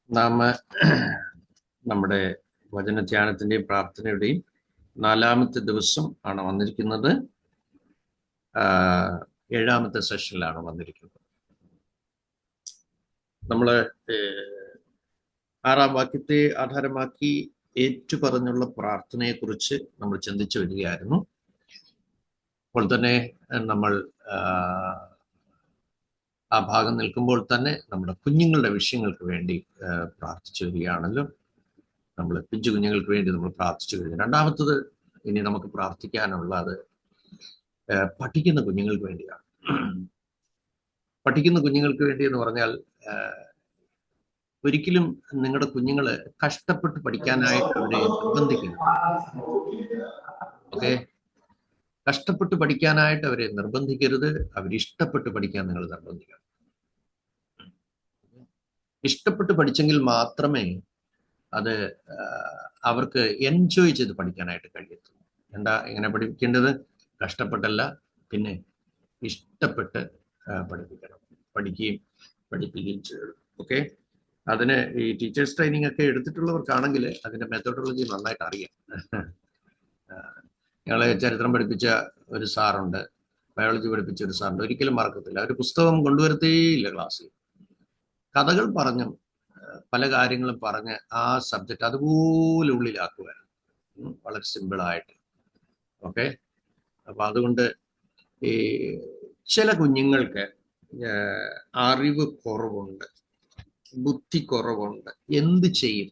നാം നമ്മുടെ വചനധ്യാനത്തിൻ്റെയും പ്രാർത്ഥനയുടെയും 4-ാമത്തെ ദിവസം ആണ് വന്നിരിക്കുന്നത്. 7-ാമത്തെ സെഷനിലാണ് വന്നിരിക്കുന്നത്. നമ്മൾ 6-ാം വാക്യത്തെ ആധാരമാക്കി ഏറ്റുപറഞ്ഞുള്ള പ്രാർത്ഥനയെക്കുറിച്ച് നമ്മൾ ചിന്തിച്ചു വരികയായിരുന്നു. അപ്പോൾ തന്നെ നമ്മൾ ആ ഭാഗം നിൽക്കുമ്പോൾ തന്നെ നമ്മുടെ കുഞ്ഞുങ്ങളുടെ വിഷയങ്ങൾക്ക് വേണ്ടി പ്രാർത്ഥിച്ചു വരികയാണല്ലോ. നമ്മൾ പിഞ്ചു കുഞ്ഞുങ്ങൾക്ക് വേണ്ടി നമ്മൾ പ്രാർത്ഥിച്ചു കഴിഞ്ഞു. രണ്ടാമത്തത് ഇനി നമുക്ക് പ്രാർത്ഥിക്കാനുള്ളത് പഠിക്കുന്ന കുഞ്ഞുങ്ങൾക്ക് വേണ്ടിയാണ്. പഠിക്കുന്ന കുഞ്ഞുങ്ങൾക്ക് വേണ്ടി എന്ന് പറഞ്ഞാൽ ഒരിക്കലും നിങ്ങളുടെ കുഞ്ഞുങ്ങള് കഷ്ടപ്പെട്ട് പഠിക്കാനായിട്ട് അവരെ നിർബന്ധിക്കണം. ഓക്കെ, കഷ്ടപ്പെട്ട് പഠിക്കാനായിട്ട് അവരെ നിർബന്ധിക്കരുത്. അവരിഷ്ടപ്പെട്ട് പഠിക്കാൻ നിങ്ങൾ നിർബന്ധിക്കണം. ഇഷ്ടപ്പെട്ട് പഠിച്ചെങ്കിൽ മാത്രമേ അത് അവർക്ക് എൻജോയ് ചെയ്ത് പഠിക്കാനായിട്ട് കഴിയത്തുള്ളൂ. എങ്ങനെ പഠിക്കേണ്ടത്? കഷ്ടപ്പെട്ടല്ല, പിന്നെ ഇഷ്ടപ്പെട്ട് പഠിപ്പിക്കണം. പഠിക്കുകയും പഠിപ്പിക്കുകയും ചെയ്യണം. ഓക്കെ, അതിന് ഈ ടീച്ചേഴ്സ് ട്രെയിനിങ് ഒക്കെ എടുത്തിട്ടുള്ളവർക്കാണെങ്കിൽ അതിന്റെ മെത്തഡോളജി നന്നായിട്ട് അറിയാം. ഞങ്ങളെ ചരിത്രം പഠിപ്പിച്ച ഒരു സാറുണ്ട്, ബയോളജി പഠിപ്പിച്ച ഒരു സാറുണ്ട്, ഒരിക്കലും മറക്കത്തില്ല. ഒരു പുസ്തകം കൊണ്ടുവരത്തേയില്ല ക്ലാസ്സിൽ. കഥകൾ പറഞ്ഞും പല കാര്യങ്ങളും പറഞ്ഞ് ആ സബ്ജക്റ്റ് അതുപോലെ ഉള്ളിലാക്കുമായിരുന്നു, വളരെ സിമ്പിളായിട്ട്. ഓക്കെ, അപ്പൊ അതുകൊണ്ട് ഈ ചില കുഞ്ഞുങ്ങൾക്ക് അറിവ് കുറവുണ്ട്, ബുദ്ധി കുറവുണ്ട്. എന്ത് ചെയ്യും?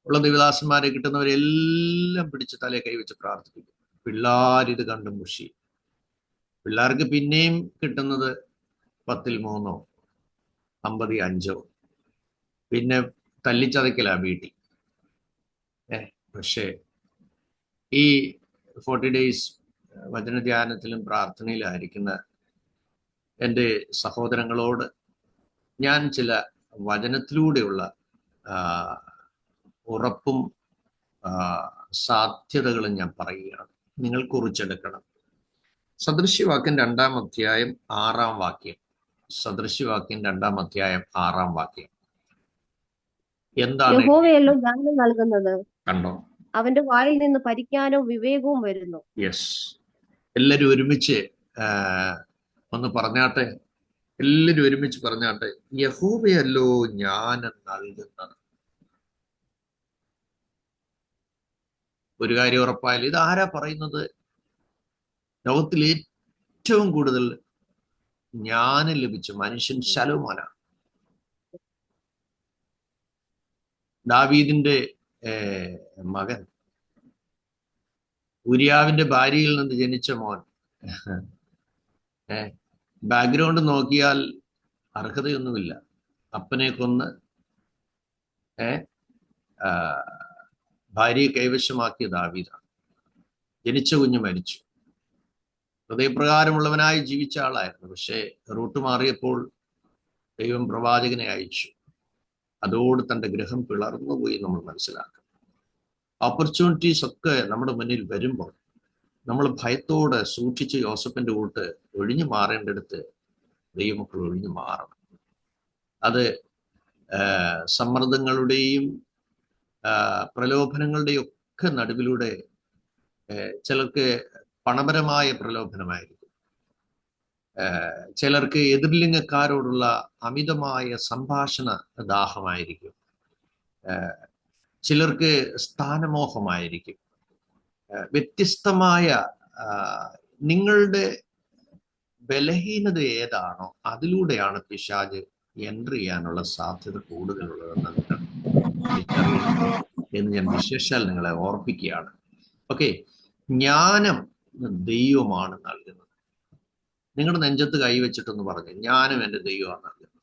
ഉള്ള ദേവദാസന്മാരെ കിട്ടുന്നവരെല്ലാം പിടിച്ച് തലേ കൈവച്ച് പ്രാർത്ഥിപ്പിക്കും. പിള്ളാരിത് കണ്ടും മുഷി. പിള്ളേർക്ക് പിന്നെയും കിട്ടുന്നത് 10-ൽ 3, 50-ൽ 5, പിന്നെ തല്ലിച്ചതയ്ക്കലാ വീട്ടിൽ. പക്ഷേ ഈ 40 ഡേയ്സ് വചനധ്യാനത്തിലും പ്രാർത്ഥനയിലായിരിക്കുന്ന എൻ്റെ സഹോദരങ്ങളോട് ഞാൻ ചില വചനത്തിലൂടെയുള്ള ഉറപ്പും സാധ്യതകളും ഞാൻ പറയുകയാണ്. നിങ്ങൾ കുറിച്ചെടുക്കണം. സദൃശ്യവാക്യം 2-ാം അധ്യായം 6-ാം വാക്യം. സദൃശ്യവാക്യം 2-ാം അധ്യായം 6-ാം വാക്യം എന്താണ്? യഹോവയല്ലോ ജ്ഞാനം നൽകുന്നത്, കണ്ടോ? അവന്റെ വായിൽ നിന്ന് പരിജ്ഞാനവും വിവേകവും വരുന്നു. യെസ്, എല്ലാരും ഒരുമിച്ച് ഒന്ന് പറഞ്ഞാട്ടെ. എല്ലാരും ഒരുമിച്ച് പറഞ്ഞാട്ടെ. യഹോവയല്ലോ ജ്ഞാനം നൽകുന്നത്. ഒരു കാര്യം ഉറപ്പായാലും ഇത് ആരാ പറയുന്നത്? ലോകത്തിൽ ഏറ്റവും കൂടുതൽ ജ്ഞാനം ലഭിച്ച മനുഷ്യൻ ശലോമോനാണ്. ദാവീദിന്റെ മകൻ, ഉരിയാവിന്റെ ഭാര്യയിൽ നിന്ന് ജനിച്ച മോൻ. ബാക്ക്ഗ്രൗണ്ട് നോക്കിയാൽ അർഹതയൊന്നുമില്ല. അപ്പനെ കൊന്ന് ഭാര്യയെ കൈവശമാക്കിയ ദാവീദാണ്. ജനിച്ച കുഞ്ഞ് മരിച്ചു. ഹൃദയപ്രകാരമുള്ളവനായി ജീവിച്ച ആളായിരുന്നു. പക്ഷേ റൂട്ട് മാറിയപ്പോൾ ദൈവം പ്രവാചകനെ അയച്ചു. അതോട് തൻ്റെ ഗ്രഹം പിളർന്നുപോയി നമ്മൾ മനസ്സിലാക്കണം. ഓപ്പർച്യൂണിറ്റീസ് ഒക്കെ നമ്മുടെ മുന്നിൽ വരുമ്പോൾ നമ്മൾ ഭയത്തോടെ സൂക്ഷിച്ച് യോസഫിന്റെ കൂട്ട് ഒഴിഞ്ഞു മാറേണ്ടടുത്ത് ദൈവമക്കൾ ഒഴിഞ്ഞു മാറണം. അത് സമ്മർദ്ദങ്ങളുടെയും പ്രലോഭനങ്ങളുടെയും ഒക്കെ നടുവിലൂടെ ചിലർക്ക് പണപരമായ പ്രലോഭനമായിരിക്കും, ചിലർക്ക് എതിർലിംഗക്കാരോടുള്ള അമിതമായ സംഭാഷണ ദാഹമായിരിക്കും, ചിലർക്ക് സ്ഥാനമോഹമായിരിക്കും. വ്യത്യസ്തമായ നിങ്ങളുടെ ബലഹീനത ഏതാണോ അതിലൂടെയാണ് പിശാച് എൻട്രി ചെയ്യാനുള്ള സാധ്യത കൂടുതലുള്ളതെന്ന് എന്ന് ഞാൻ വിശേഷാൽ നിങ്ങളെ ഓർപ്പിക്കുകയാണ്. ഓക്കെ, ജ്ഞാനം ദൈവമാണ് നൽകുന്നത്. നിങ്ങളുടെ നെഞ്ചത്ത് കൈവച്ചിട്ടെന്ന് പറഞ്ഞു, ജ്ഞാനം എൻ്റെ ദൈവമാണ് നൽകുന്നത്.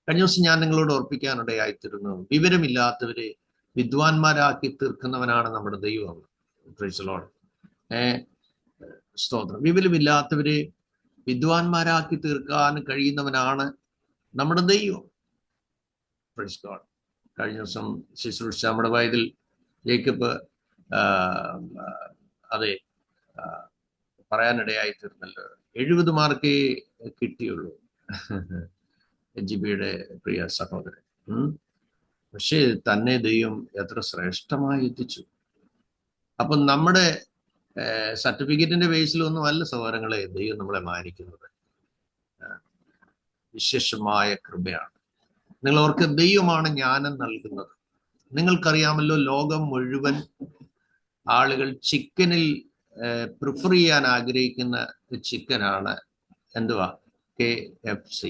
കഴിഞ്ഞ ദിവസം ഞാൻ നിങ്ങളോട് ഓർപ്പിക്കാനിടയായിത്തീരുന്നു, വിവരമില്ലാത്തവരെ വിദ്വാൻമാരാക്കി തീർക്കുന്നവനാണ് നമ്മുടെ ദൈവം. Praise the Lord. സ്തോത്രം. വിവരമില്ലാത്തവരെ വിദ്വാൻമാരാക്കി തീർക്കാൻ കഴിയുന്നവനാണ് നമ്മുടെ ദൈവം. Praise God. കഴിഞ്ഞ ദിവസം ശുശ്രൂഷ നമ്മുടെ വയതിൽ ജേക്കബ് അതെ പറയാനിടയായിത്തീർന്നല്ലോ. 70 മാർക്കേ കിട്ടിയുള്ളൂ. ജിബിയുടെ പ്രിയ സഹോദരൻ. പക്ഷേ തന്നെ ദൈവം എത്ര ശ്രേഷ്ഠമായി എത്തിച്ചു. അപ്പൊ നമ്മുടെ സർട്ടിഫിക്കറ്റിന്റെ ബേസിലൊന്നും അല്ല സഹോദരങ്ങളെ ദൈവം നമ്മളെ മാനിക്കുന്നത്. വിശേഷമായ കൃപയാണ്. നിങ്ങൾ ഓർക്ക് ദൈവമാണ് ജ്ഞാനം നൽകുന്നത്. നിങ്ങൾക്കറിയാമല്ലോ, ലോകം മുഴുവൻ ആളുകൾ ചിക്കനിൽ പ്രിഫർ ചെയ്യാൻ ആഗ്രഹിക്കുന്ന ചിക്കനാണ് എന്തുവാ? KFC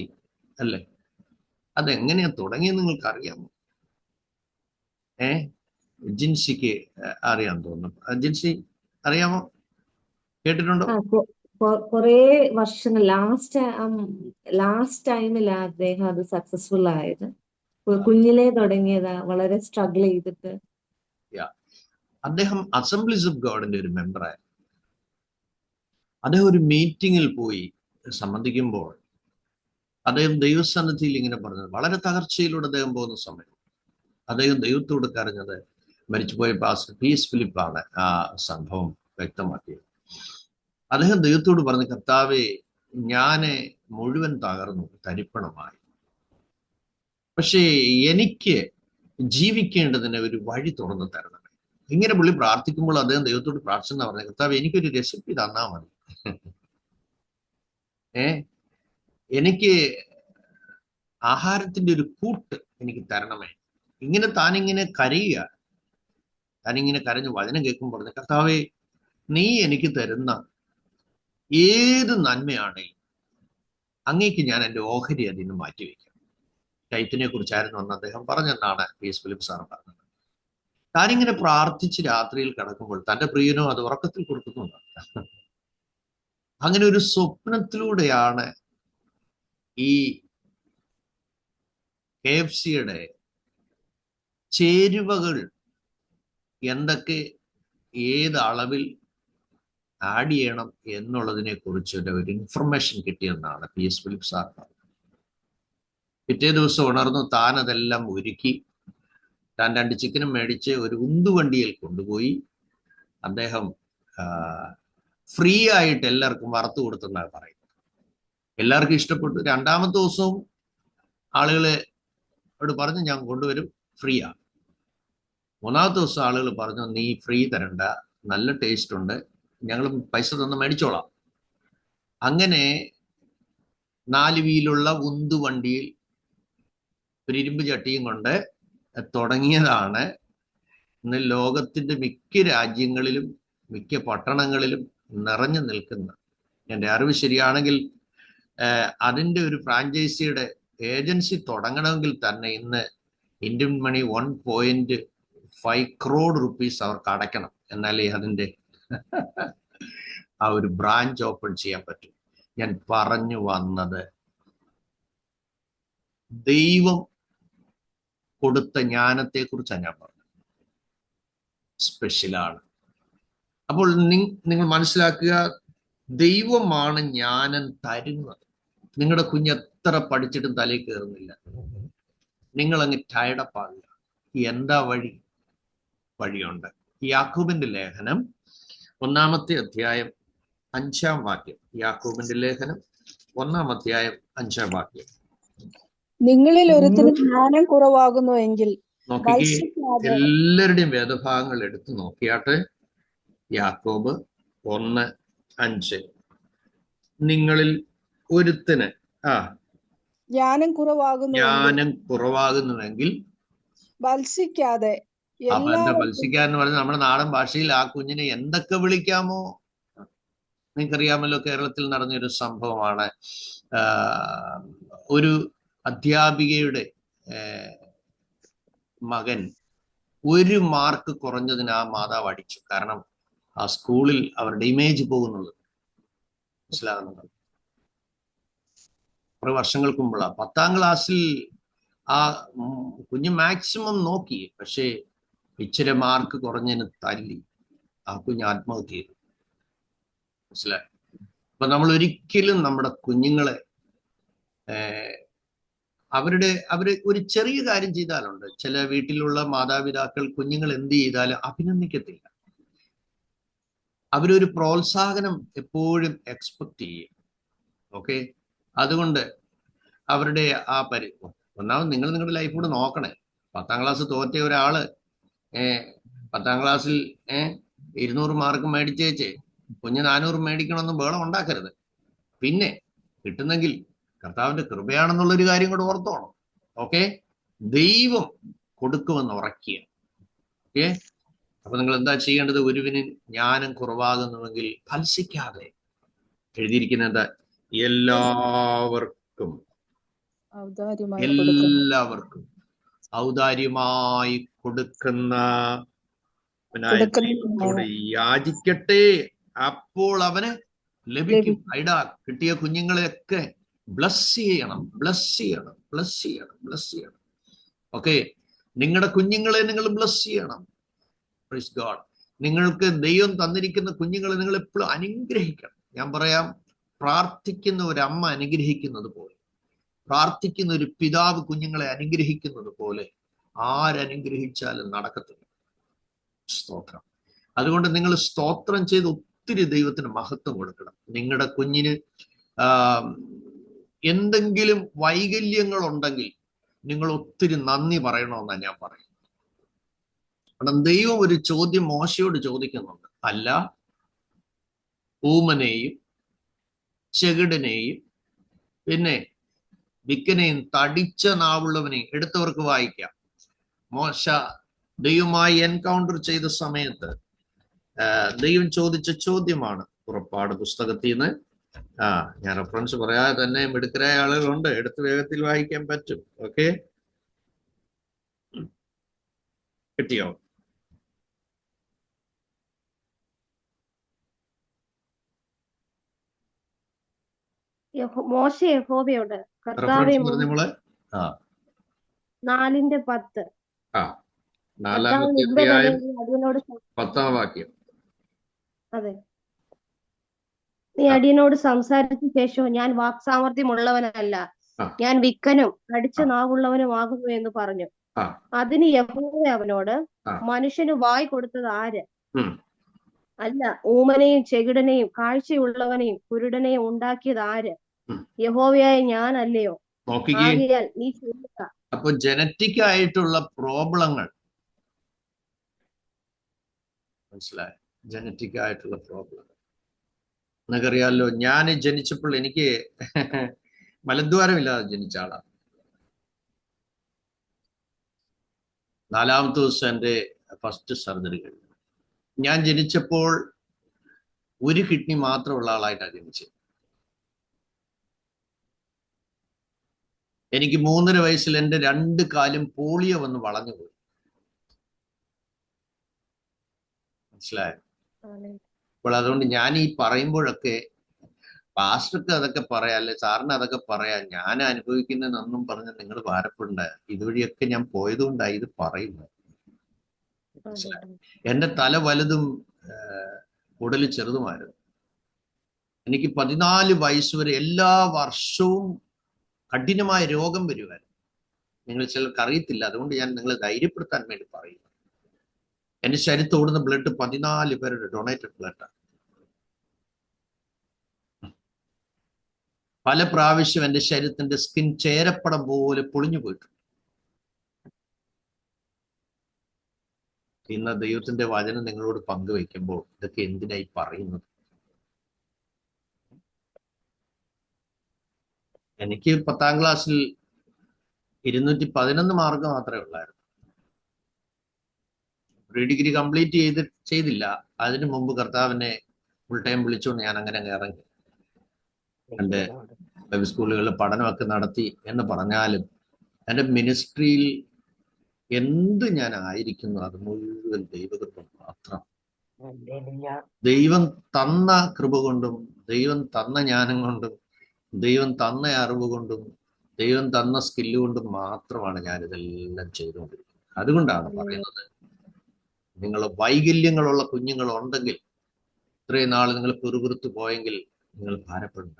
അല്ലേ? അതെങ്ങനെയാ തുടങ്ങിയെന്ന് നിങ്ങൾക്കറിയാമോ? ജിൻസിക്ക് അറിയാൻ തോന്നുന്നു. ജിൻസി അറിയാമോ? കേട്ടിട്ടുണ്ടോ? കുറേ വർഷങ്ങൾ ലാസ്റ്റ് ടൈമിലാ അദ്ദേഹം അത് സക്സസ്ഫുൾ ആയത്. കുഞ്ഞിലേ തുടങ്ങിയതാ, വളരെ സ്ട്രഗിൾ ചെയ്തിട്ട്. അദ്ദേഹം അസംബ്ലീസ് ഓഫ് ഗോഡിന്റെ ഒരു മെമ്പറായിരുന്നു. അദ്ദേഹം ഒരു മീറ്റിങ്ങിൽ പോയി സംബന്ധിക്കുമ്പോൾ അദ്ദേഹം ദൈവസന്നിധിയിൽ ഇങ്ങനെ പറഞ്ഞത്, വളരെ തകർച്ചയിലൂടെ അദ്ദേഹം പോകുന്ന സമയം അദ്ദേഹം ദൈവത്തോട് കരഞ്ഞത്, മരിച്ചുപോയ പാസ്റ്റർ പി.എസ്. ഫിലിപ്പാണ് ആ സംഭവം വ്യക്തമാക്കിയത്. അദ്ദേഹം ദൈവത്തോട് പറഞ്ഞു, കർത്താവേ, ഞാന് മുഴുവൻ തകർന്നു, തരിപ്പണമായി. പക്ഷേ എനിക്ക് ജീവിക്കേണ്ടതിന് ഒരു വഴി തുറന്നു തരണമേ. ഇങ്ങനെ പുള്ളി പ്രാർത്ഥിക്കുമ്പോൾ അദ്ദേഹം ദൈവത്തോട് പ്രാർത്ഥന പറഞ്ഞു, കർത്താവ്, എനിക്കൊരു റെസിപ്പി തന്നാ മതി. എനിക്ക് ആഹാരത്തിന്റെ ഒരു കൂട്ട് എനിക്ക് തരണമേ. ഇങ്ങനെ താനിങ്ങനെ കരയുക, താനിങ്ങനെ കരഞ്ഞ് വചനം കേൾക്കുമ്പോൾ പറഞ്ഞു, കർത്താവേ, നീ എനിക്ക് തരുന്ന ഏത് നന്മയാണെങ്കിലും അങ്ങേക്ക് ഞാൻ എൻ്റെ ഓഹരി അതിൽ നിന്ന് മാറ്റിവെക്കാം. ടൈത്തിനെ കുറിച്ചായിരുന്നു അന്ന് അദ്ദേഹം പറഞ്ഞെന്നാണ് പി.എസ്. ഫിലിപ്പ് സാർ പറഞ്ഞത്. താനിങ്ങനെ പ്രാർത്ഥിച്ച് രാത്രിയിൽ കിടക്കുമ്പോൾ തൻ്റെ പ്രിയനോ അത് ഉറക്കത്തിൽ കൊടുക്കുന്നുണ്ട്. അങ്ങനെ ഒരു സ്വപ്നത്തിലൂടെയാണ് ഈ KFCയുടെ ചേരുവകൾ എന്തൊക്കെ ഏത് അളവിൽ ആഡ് ചെയ്യണം എന്നുള്ളതിനെ കുറിച്ച് ഒരു ഇൻഫർമേഷൻ കിട്ടിയെന്നാണ് പി.എസ്. ഫിലിപ്പ് സാർ പറഞ്ഞത്. പിറ്റേ ദിവസം ഉണർന്നു താൻ അതെല്ലാം ഒരുക്കി താൻ 2 ചിക്കനും മേടിച്ച് ഒരു ഉന്തുവണ്ടിയിൽ കൊണ്ടുപോയി അദ്ദേഹം ഫ്രീ ആയിട്ട് എല്ലാവർക്കും വറുത്തു കൊടുത്തെന്നാണ് പറയുന്നത്. എല്ലാവർക്കും ഇഷ്ടപ്പെട്ടു. 2-ാമത്തെ ദിവസവും ആളുകളോട് പറഞ്ഞു, ഞാൻ കൊണ്ടുവരും, ഫ്രീയാ. 3-ാമത്തെ ദിവസം ആളുകൾ പറഞ്ഞു, നീ ഫ്രീ തരണ്ട, നല്ല ടേസ്റ്റ് ഉണ്ട്, ഞങ്ങൾ പൈസ തന്ന് മേടിച്ചോളാം. അങ്ങനെ 4 വീലുള്ള ഉന്തുവണ്ടിയിൽ ഒരു ഇരുമ്പ് ചട്ടിയും കൊണ്ട് തുടങ്ങിയതാണ് ഇന്ന് ലോകത്തിന്റെ മിക്ക രാജ്യങ്ങളിലും മിക്ക പട്ടണങ്ങളിലും നിറഞ്ഞു നിൽക്കുന്ന. എൻ്റെ അറിവ് ശരിയാണെങ്കിൽ അതിൻ്റെ ഒരു ഫ്രാഞ്ചൈസിയുടെ ഏജൻസി തുടങ്ങണമെങ്കിൽ തന്നെ ഇന്ന് ഇന്ത്യൻ മണി 1.5 crore rupees അവർക്ക് അടയ്ക്കണം. എന്നാലേ അതിൻ്റെ ആ ഒരു ബ്രാഞ്ച് ഓപ്പൺ ചെയ്യാൻ പറ്റും. ഞാൻ പറഞ്ഞു വന്നത്, ദൈവം കൊടുത്ത ജ്ഞാനത്തെ കുറിച്ചാണ് ഞാൻ പറഞ്ഞത്. സ്പെഷ്യലാണ്. അപ്പോൾ നിങ്ങൾ മനസ്സിലാക്കുക, ദൈവമാണ് ജ്ഞാനം തരുന്നത്. നിങ്ങളുടെ കുഞ്ഞ് എത്ര പഠിച്ചിട്ടും തലയിൽ കയറുന്നില്ല. നിങ്ങൾ അങ്ങ് ടയർഡപ്പ് ആകുക. എന്താ വഴി? വഴിയുണ്ട്. യാക്കോബിന്റെ ലേഖനം 1-ാമത്തെ അധ്യായം 5-ാം വാക്യം. യാക്കോബിന്റെ ലേഖനം 1-ാം അധ്യായം 5-ാം വാക്യം. നിങ്ങളിൽ ഒരുത്തിന് ജ്ഞാനം കുറവാകുന്നുവെങ്കിൽ നോക്കിക്കേ, എല്ലാവരുടെയും വേദഭാഗങ്ങൾ എടുത്തു നോക്കിയാട്ടെ. യാക്കോബ് 1:5. നിങ്ങളിൽ ഒരുത്തിന് ജ്ഞാനം കുറവാകുന്നുവെങ്കിൽ ഭത്സിക്കാതെ. അപ്പൊ എന്താ ഭത്സിക്കാന്ന് പറഞ്ഞാൽ നമ്മുടെ നാടൻ ഭാഷയിൽ ആ കുഞ്ഞിനെ എന്തൊക്കെ വിളിക്കാമോ? നിങ്ങൾക്കറിയാമല്ലോ, കേരളത്തിൽ നടന്നൊരു സംഭവമാണ്. ഒരു അധ്യാപികയുടെ മകൻ 1 മാർക്ക് കുറഞ്ഞതിന് ആ മാതാവ് അടിച്ചു. കാരണം ആ സ്കൂളിൽ അവരുടെ ഇമേജ് പോകുന്നുള്ളത്. മനസ്സിലാകുന്നുണ്ട്. കുറെ വർഷങ്ങൾക്ക് മുമ്പുള്ള 10-ാം ക്ലാസ്സിൽ ആ കുഞ്ഞ് മാക്സിമം നോക്കി, പക്ഷേ ഇച്ചിരി മാർക്ക് കുറഞ്ഞതിന് തല്ലി ആ കുഞ്ഞ് ആത്മഹത്യ ചെയ്തു. മനസ്സിലായി? അപ്പൊ നമ്മൾ ഒരിക്കലും നമ്മുടെ കുഞ്ഞുങ്ങളെ അവര് ഒരു ചെറിയ കാര്യം ചെയ്താലുണ്ട്, ചില വീട്ടിലുള്ള മാതാപിതാക്കൾ കുഞ്ഞുങ്ങൾ എന്ത് ചെയ്താലും അഭിനന്ദിക്കത്തില്ല. അവരൊരു പ്രോത്സാഹനം എപ്പോഴും എക്സ്പെക്ട് ചെയ്യും. ഓക്കെ, അതുകൊണ്ട് അവരുടെ ആ ഒന്നാമത് നിങ്ങൾ നിങ്ങളുടെ ലൈഫ് കൂടെ നോക്കണേ. 10ാം ക്ലാസ് തോറ്റ ഒരാള് 10ാം ക്ലാസ്സിൽ 200 മാർക്ക് മേടിച്ചേച്ചേ കുഞ്ഞ് 400 മേടിക്കണമെന്ന് ബഹളം ഉണ്ടാക്കരുത്. പിന്നെ കിട്ടുന്നെങ്കിൽ കർത്താവിന്റെ കൃപയാണെന്നുള്ളൊരു കാര്യം കൂടെ ഓർത്തോണം. ഓക്കെ, ദൈവം കൊടുക്കുമെന്ന് ഉറക്കുക. ഓക്കെ, അപ്പൊ നിങ്ങൾ എന്താ ചെയ്യേണ്ടത്? ഒരുവിന് ജ്ഞാനം കുറവാകുന്നുവെങ്കിൽ ഫലസിക്കാതെ. എഴുതിയിരിക്കുന്ന എന്താ? എല്ലാവർക്കും ഔദാര്യമായി കൊടുക്കുന്ന യാചിക്കട്ടെ, അപ്പോൾ അവന് ലഭിക്കും. ഐഡാ കിട്ടിയ കുഞ്ഞുങ്ങളെയൊക്കെ ബ്ലസ് ചെയ്യണം. ഓക്കെ, നിങ്ങളുടെ കുഞ്ഞുങ്ങളെ നിങ്ങൾ ബ്ലസ് ചെയ്യണം. Praise God. നിങ്ങൾക്ക് ദൈവം തന്നിരിക്കുന്ന കുഞ്ഞുങ്ങളെ നിങ്ങൾ എപ്പോഴും അനുഗ്രഹിക്കണം. ഞാൻ പറയാം, പ്രാർത്ഥിക്കുന്ന ഒരു അമ്മ അനുഗ്രഹിക്കുന്നത് പോലെ, പ്രാർത്ഥിക്കുന്ന ഒരു പിതാവ് കുഞ്ഞുങ്ങളെ അനുഗ്രഹിക്കുന്നത് പോലെ ആരനുഗ്രഹിച്ചാലും നടക്കത്തില്ല. സ്തോത്രം. അതുകൊണ്ട് നിങ്ങൾ സ്തോത്രം ചെയ്ത് ഒത്തിരി ദൈവത്തിന് മഹത്വം കൊടുക്കണം. നിങ്ങളുടെ കുഞ്ഞിന് എന്തെങ്കിലും വൈകല്യങ്ങൾ ഉണ്ടെങ്കിൽ നിങ്ങൾ ഒത്തിരി നന്ദി പറയണമെന്നാണ് ഞാൻ പറയുന്നത്. കാരണം ദൈവം ഒരു ചോദ്യം മോശയോട് ചോദിക്കുന്നുണ്ട്. അല്ല, ഊമനെയും ചെകിടനെയും പിന്നെ വിക്കനെയും തടിച്ച നാവുള്ളവനെയും എടുത്തവർക്ക് വായിക്കാം. മോശ ദൈവമായി എൻകൗണ്ടർ ചെയ്ത സമയത്ത് ദൈവം ചോദിച്ച ചോദ്യമാണ്. പുറപ്പാട് പുസ്തകത്തിൽ നിന്ന് ഞാൻ റെഫറൻസ് പറയാതെ തന്നെ മിടുക്കരായ ആളുകളുണ്ട്, എടുത്ത് വേഗത്തിൽ വായിക്കാൻ പറ്റും. ഓക്കെ, കിട്ടിയോ? മോശ യഹോവയോട്, കർത്താവേ, റെഫറൻസ് പറഞ്ഞ 4:10. നാലാമത്തെ അധ്യായം 10ാം വാക്യം. അതെ, നീ അടിയനോട് സംസാരിച്ച ശേഷം ഞാൻ വാക്സാമർത്ഥ്യമുള്ളവനല്ല, ഞാൻ വിക്കനും തടിച്ച നാവുള്ളവനുമാകുന്നു എന്ന് പറഞ്ഞു. അതിന് യഹോവ അവനോട്, മനുഷ്യന് വായ് കൊടുത്തത് ആര്? അല്ല, ഊമനെയും ചെകിടനെയും കാഴ്ചയുള്ളവനെയും കുരുടനെയും ഉണ്ടാക്കിയത് ആര്? യഹോവയായ ഞാൻ അല്ലയോ? ആകയാൽ നീ ചെയ്യുക. അപ്പൊ ജനറ്റിക് ആയിട്ടുള്ള പ്രോബ്ലങ്ങൾ മനസ്സിലായി? ജനറ്റിക് ആയിട്ടുള്ള പ്രോബ്ലങ്ങൾ നിങ്ങൾക്കറിയാമല്ലോ. ഞാൻ ജനിച്ചപ്പോൾ എനിക്ക് മലദ്വാരമില്ലാതെ ജനിച്ച ആളാണ്. 4ാമത്തെ ദിവസം എൻ്റെ ഫസ്റ്റ് സർജറി കഴിഞ്ഞു. ഞാൻ ജനിച്ചപ്പോൾ ഒരു കിഡ്നി മാത്രമുള്ള ആളായിട്ടാണ് ജനിച്ചത്. എനിക്ക് 3.5 വയസ്സിൽ എൻ്റെ 2 കാലും പോളിയോ വന്ന് വളഞ്ഞുപോയി. മനസ്സിലായോ? അപ്പോൾ അതുകൊണ്ട് ഞാൻ ഈ പറയുമ്പോഴൊക്കെ പാസ്റ്റർക്ക് അതൊക്കെ പറയാം, അല്ലെ സാറിന് അതൊക്കെ പറയാം, ഞാൻ അനുഭവിക്കുന്നതെന്നൊന്നും പറഞ്ഞ് നിങ്ങൾ ഭാരപ്പെടണ്ട. ഇതുവഴിയൊക്കെ ഞാൻ പോയതുകൊണ്ടാണ് ഇത് പറയുന്നത്. എൻ്റെ തല വലുതും ഉടല് ചെറുതുമായിരുന്നു. എനിക്ക് 14 വയസ്സ് വരെ എല്ലാ വർഷവും കഠിനമായ രോഗം വരുമായിരുന്നു. നിങ്ങൾ ചിലർക്ക് അറിയത്തില്ല, അതുകൊണ്ട് ഞാൻ നിങ്ങളെ ധൈര്യപ്പെടുത്താൻ വേണ്ടി പറയുന്നു. എൻ്റെ ശരീരത്ത് ഓടുന്ന ബ്ലഡ് 14 പേരുടെ ഡൊണേറ്റഡ് ബ്ലഡാണ്. പല പ്രാവശ്യം എൻ്റെ ശരീരത്തിന്റെ സ്കിൻ ചേരപ്പടം പോലെ പൊളിഞ്ഞു പോയിട്ടുണ്ട്. ഇന്ന് ദൈവത്തിന്റെ വചനം നിങ്ങളോട് പങ്കുവെക്കുമ്പോൾ ഇതൊക്കെ എന്തിനായി പറയുന്നത്? എനിക്ക് 10ാം ക്ലാസ്സിൽ 211 മാർക്ക് മാത്രമേ ഉള്ളായിരുന്നു. പ്രീ ഡിഗ്രി കംപ്ലീറ്റ് ചെയ്തില്ല. അതിനു മുമ്പ് കർത്താവിനെ ഫുൾ ടൈം വിളിച്ചുകൊണ്ട് ഞാൻ അങ്ങനെ ഇറങ്ങി. എൻ്റെ ബൈബിൾ സ്കൂളുകളിൽ പഠനമൊക്കെ നടത്തി എന്ന് പറഞ്ഞാലും എൻ്റെ മിനിസ്ട്രിയിൽ എന്ത് ഞാൻ ആയിരിക്കുന്നു അത് മുഴുവൻ ദൈവകൃപ മാത്രം. ദൈവം തന്ന കൃപ കൊണ്ടും ദൈവം തന്ന ജ്ഞാനം കൊണ്ടും ദൈവം തന്ന അറിവ് കൊണ്ടും ദൈവം തന്ന സ്കില്ല് കൊണ്ടും മാത്രമാണ് ഞാനിതെല്ലാം ചെയ്തുകൊണ്ടിരിക്കുന്നത്. അതുകൊണ്ടാണ് പറയുന്നത്, നിങ്ങൾ വൈകല്യങ്ങളുള്ള കുഞ്ഞുങ്ങളുണ്ടെങ്കിൽ, ഇത്രയും നാൾ നിങ്ങൾ പിറുപിറുത്തു പോയെങ്കിൽ നിങ്ങൾ ഭാരപ്പെടണ്ട.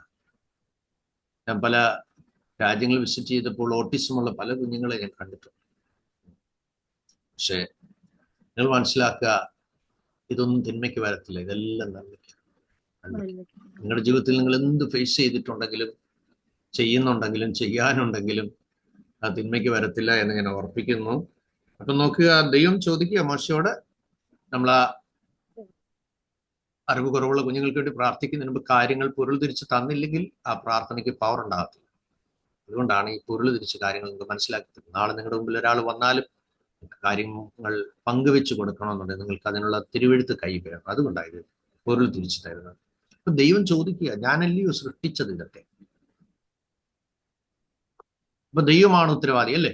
ഞാൻ പല രാജ്യങ്ങൾ വിസിറ്റ് ചെയ്തപ്പോൾ ഓട്ടിസമുള്ള പല കുഞ്ഞുങ്ങളെ ഞാൻ കണ്ടിട്ടുണ്ട്. പക്ഷെ നിങ്ങൾ മനസ്സിലാക്കുക, ഇതൊന്നും തിന്മയ്ക്ക് വരത്തില്ല, ഇതെല്ലാം നന്മയ്ക്ക്. നിങ്ങളുടെ ജീവിതത്തിൽ നിങ്ങൾ എന്ത് ഫേസ് ചെയ്തിട്ടുണ്ടെങ്കിലും ചെയ്യുന്നുണ്ടെങ്കിലും ചെയ്യാനുണ്ടെങ്കിലും ആ തിന്മയ്ക്ക് വരത്തില്ല എന്ന് ഞാൻ ഓർപ്പിക്കുന്നു. അപ്പൊ നോക്കുക, ദൈവം ചോദിക്കുക മോശയോട്, നമ്മൾ ആ അറിവ് കുറവുള്ള കുഞ്ഞുങ്ങൾക്ക് വേണ്ടി പ്രാർത്ഥിക്കുന്നതിന് മുമ്പ് കാര്യങ്ങൾ പൊരുൾ തിരിച്ച് തന്നില്ലെങ്കിൽ ആ പ്രാർത്ഥനയ്ക്ക് പവർ ഉണ്ടാകത്തില്ല. അതുകൊണ്ടാണ് ഈ പൊരുൾ തിരിച്ച് കാര്യങ്ങൾ നിങ്ങൾക്ക് മനസ്സിലാക്കി തരുന്നത്. നാളെ നിങ്ങളുടെ മുമ്പിൽ ഒരാൾ വന്നാലും കാര്യങ്ങൾ പങ്കുവെച്ച് കൊടുക്കണമെന്നുണ്ടെങ്കിൽ നിങ്ങൾക്ക് അതിനുള്ള തിരുവെഴുത്ത് കൈ വേണം. അതുകൊണ്ടായത് പൊരുൾ തിരിച്ചു തരുന്നത്. അപ്പൊ ദൈവം ചോദിക്കുക, ഞാനല്ലയോ സൃഷ്ടിച്ചത് ഇതൊക്കെ? അപ്പൊ ദൈവമാണ് ഉത്തരവാദി അല്ലേ?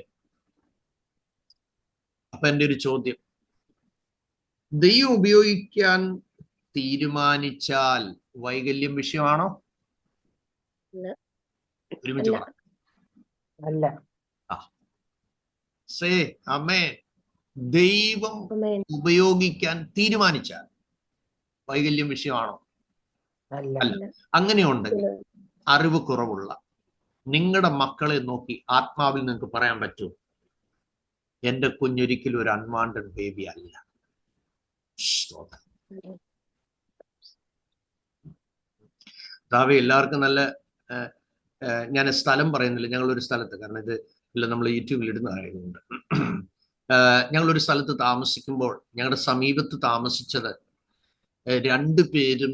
അപ്പൊ എൻ്റെ ഒരു ചോദ്യം, ദൈവം ഉപയോഗിക്കാൻ തീരുമാനിച്ചാൽ വൈകല്യം വിഷയമാണോ? ഒരുമിച്ച് പറ. അല്ല. സേ അമ്മേ. ദൈവം ഉപയോഗിക്കാൻ തീരുമാനിച്ചാൽ വൈകല്യം വിഷയമാണോ? അല്ല. അങ്ങനെയുണ്ടെങ്കിൽ അറിവ് കുറവുള്ള നിങ്ങളുടെ മക്കളെ നോക്കി ആത്മാവിൽ നിങ്ങൾക്ക് പറയാൻ പറ്റും, എന്റെ കുഞ്ഞൊരിക്കലും ഒരു അൺവാണ്ടഡ് ബേബി അല്ല. എല്ലാവർക്കും നല്ല, ഞാൻ സ്ഥലം പറയുന്നില്ല, ഞങ്ങളൊരു സ്ഥലത്ത്, കാരണം ഇത് ഇല്ല നമ്മൾ യൂട്യൂബിൽ ഇടുന്നതായതുകൊണ്ട്, ഞങ്ങളൊരു സ്ഥലത്ത് താമസിക്കുമ്പോൾ ഞങ്ങളുടെ സമീപത്ത് താമസിച്ചത് 2 പേരും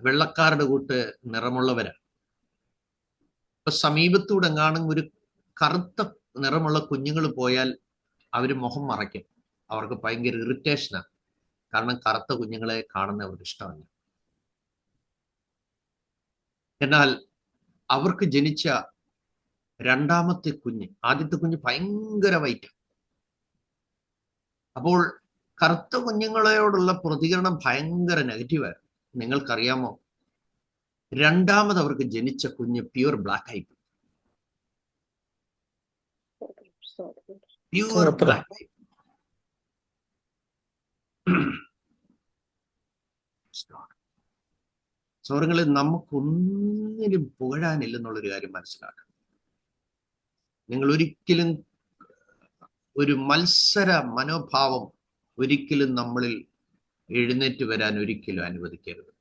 വെള്ളക്കാരുടെ കൂട്ട് നിറമുള്ളവരാണ്. അപ്പൊ സമീപത്തൂടെ എങ്ങാനും ഒരു കറുത്ത നിറമുള്ള കുഞ്ഞുങ്ങൾ പോയാൽ അവര് മുഖം മറയ്ക്കും. അവർക്ക് ഭയങ്കര ഇറിറ്റേഷനാണ്. കാരണം കറുത്ത കുഞ്ഞുങ്ങളെ കാണുന്ന അവർക്ക് ഇഷ്ടമല്ല. എന്നാൽ അവർക്ക് ജനിച്ച രണ്ടാമത്തെ കുഞ്ഞ്, ആദ്യത്തെ കുഞ്ഞ് ഭയങ്കര വൈറ്റ്. അപ്പോൾ കറുത്ത കുഞ്ഞുങ്ങളോടുള്ള പ്രതികരണം ഭയങ്കര നെഗറ്റീവായിരുന്നു. നിങ്ങൾക്കറിയാമോ, രണ്ടാമത് അവർക്ക് ജനിച്ച കുഞ്ഞ് പ്യൂർ ബ്ലാക്ക് ആയി. പ്യൂർ ബ്ലാക്ക് ആയി. സൗരങ്ങളിൽ നമുക്കൊന്നിനും പുകഴാനില്ലെന്നുള്ളൊരു കാര്യം മനസ്സിലാക്കണം. നിങ്ങൾ ഒരിക്കലും ഒരു മത്സര മനോഭാവം ഒരിക്കലും നമ്മളിൽ എഴുന്നേറ്റ് വരാൻ ഒരിക്കലും അനുവദിക്കരുത്.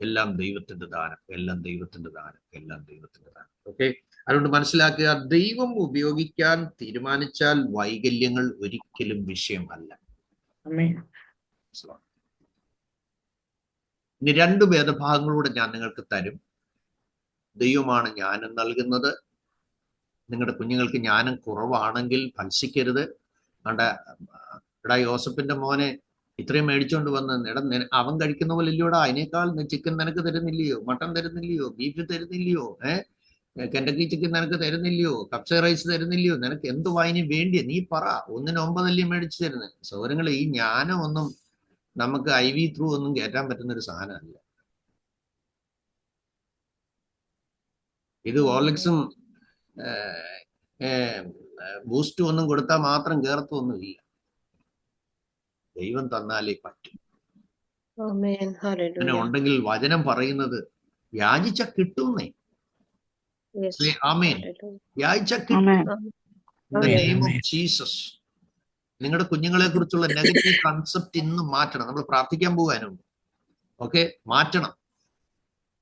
എല്ലാം ദൈവത്തിന്റെ ദാനം, എല്ലാം ദൈവത്തിന്റെ ദാനം, എല്ലാം ദൈവത്തിന്റെ ദാനം. ഓക്കെ, അതുകൊണ്ട് മനസ്സിലാക്കുക, ദൈവം ഉപയോഗിക്കാൻ തീരുമാനിച്ചാൽ വൈകല്യങ്ങൾ ഒരിക്കലും വിഷയമല്ല. ഇനി 2 ഭേദഭാഗങ്ങളൂടെ ഞാൻ നിങ്ങൾക്ക് തരും. ദൈവമാണ് ജ്ഞാനം നൽകുന്നത്. നിങ്ങളുടെ കുഞ്ഞുങ്ങൾക്ക് ജ്ഞാനം കുറവാണെങ്കിൽ ഭത്സിക്കരുത്. എടാ യോസഫിന്റെ മോനെ ഇത്രയും മേടിച്ചോണ്ട് വന്ന്, അവൻ കഴിക്കുന്ന പോലെ ഇല്ലയോടാ, അതിനേക്കാൾ ചിക്കൻ നിനക്ക് തരുന്നില്ലയോ, മട്ടൺ തരുന്നില്ലയോ, ബീഫ് തരുന്നില്ലയോ, കെൻഡക്കി ചിക്കൻ നിനക്ക് തരുന്നില്ലയോ, കപ്സ റൈസ് തരുന്നില്ലയോ, നിനക്ക് എന്ത് വായിന് വേണ്ടിയ നീ പറ, 1-ന് 9 മേടിച്ചു തരുന്നത്. സൗരങ്ങൾ, ഈ ജ്ഞാനം ഒന്നും നമുക്ക് IV ത്രൂ ഒന്നും കയറ്റാൻ പറ്റുന്നൊരു സാധനമല്ല. ഇത് ഹോർലിക്സും ബൂസ്റ്റും ഒന്നും കൊടുത്താൽ മാത്രം കയറത്തൊന്നുമില്ല. ദൈവം തന്നാലേ പറ്റും. അങ്ങനെ ഉണ്ടെങ്കിൽ വചനം പറയുന്നത് യാചിച്ച കിട്ടുന്നേ. ആമേൻ. യാചിച്ച കിട്ടും. In the name of Jesus. നിങ്ങളുടെ കുഞ്ഞുങ്ങളെ കുറിച്ചുള്ള നെഗറ്റീവ് കൺസെപ്റ്റ് ഇന്ന് മാറ്റണം. നമ്മൾ പ്രാർത്ഥിക്കാൻ പോകാനുണ്ട്. ഓക്കെ, മാറ്റണം.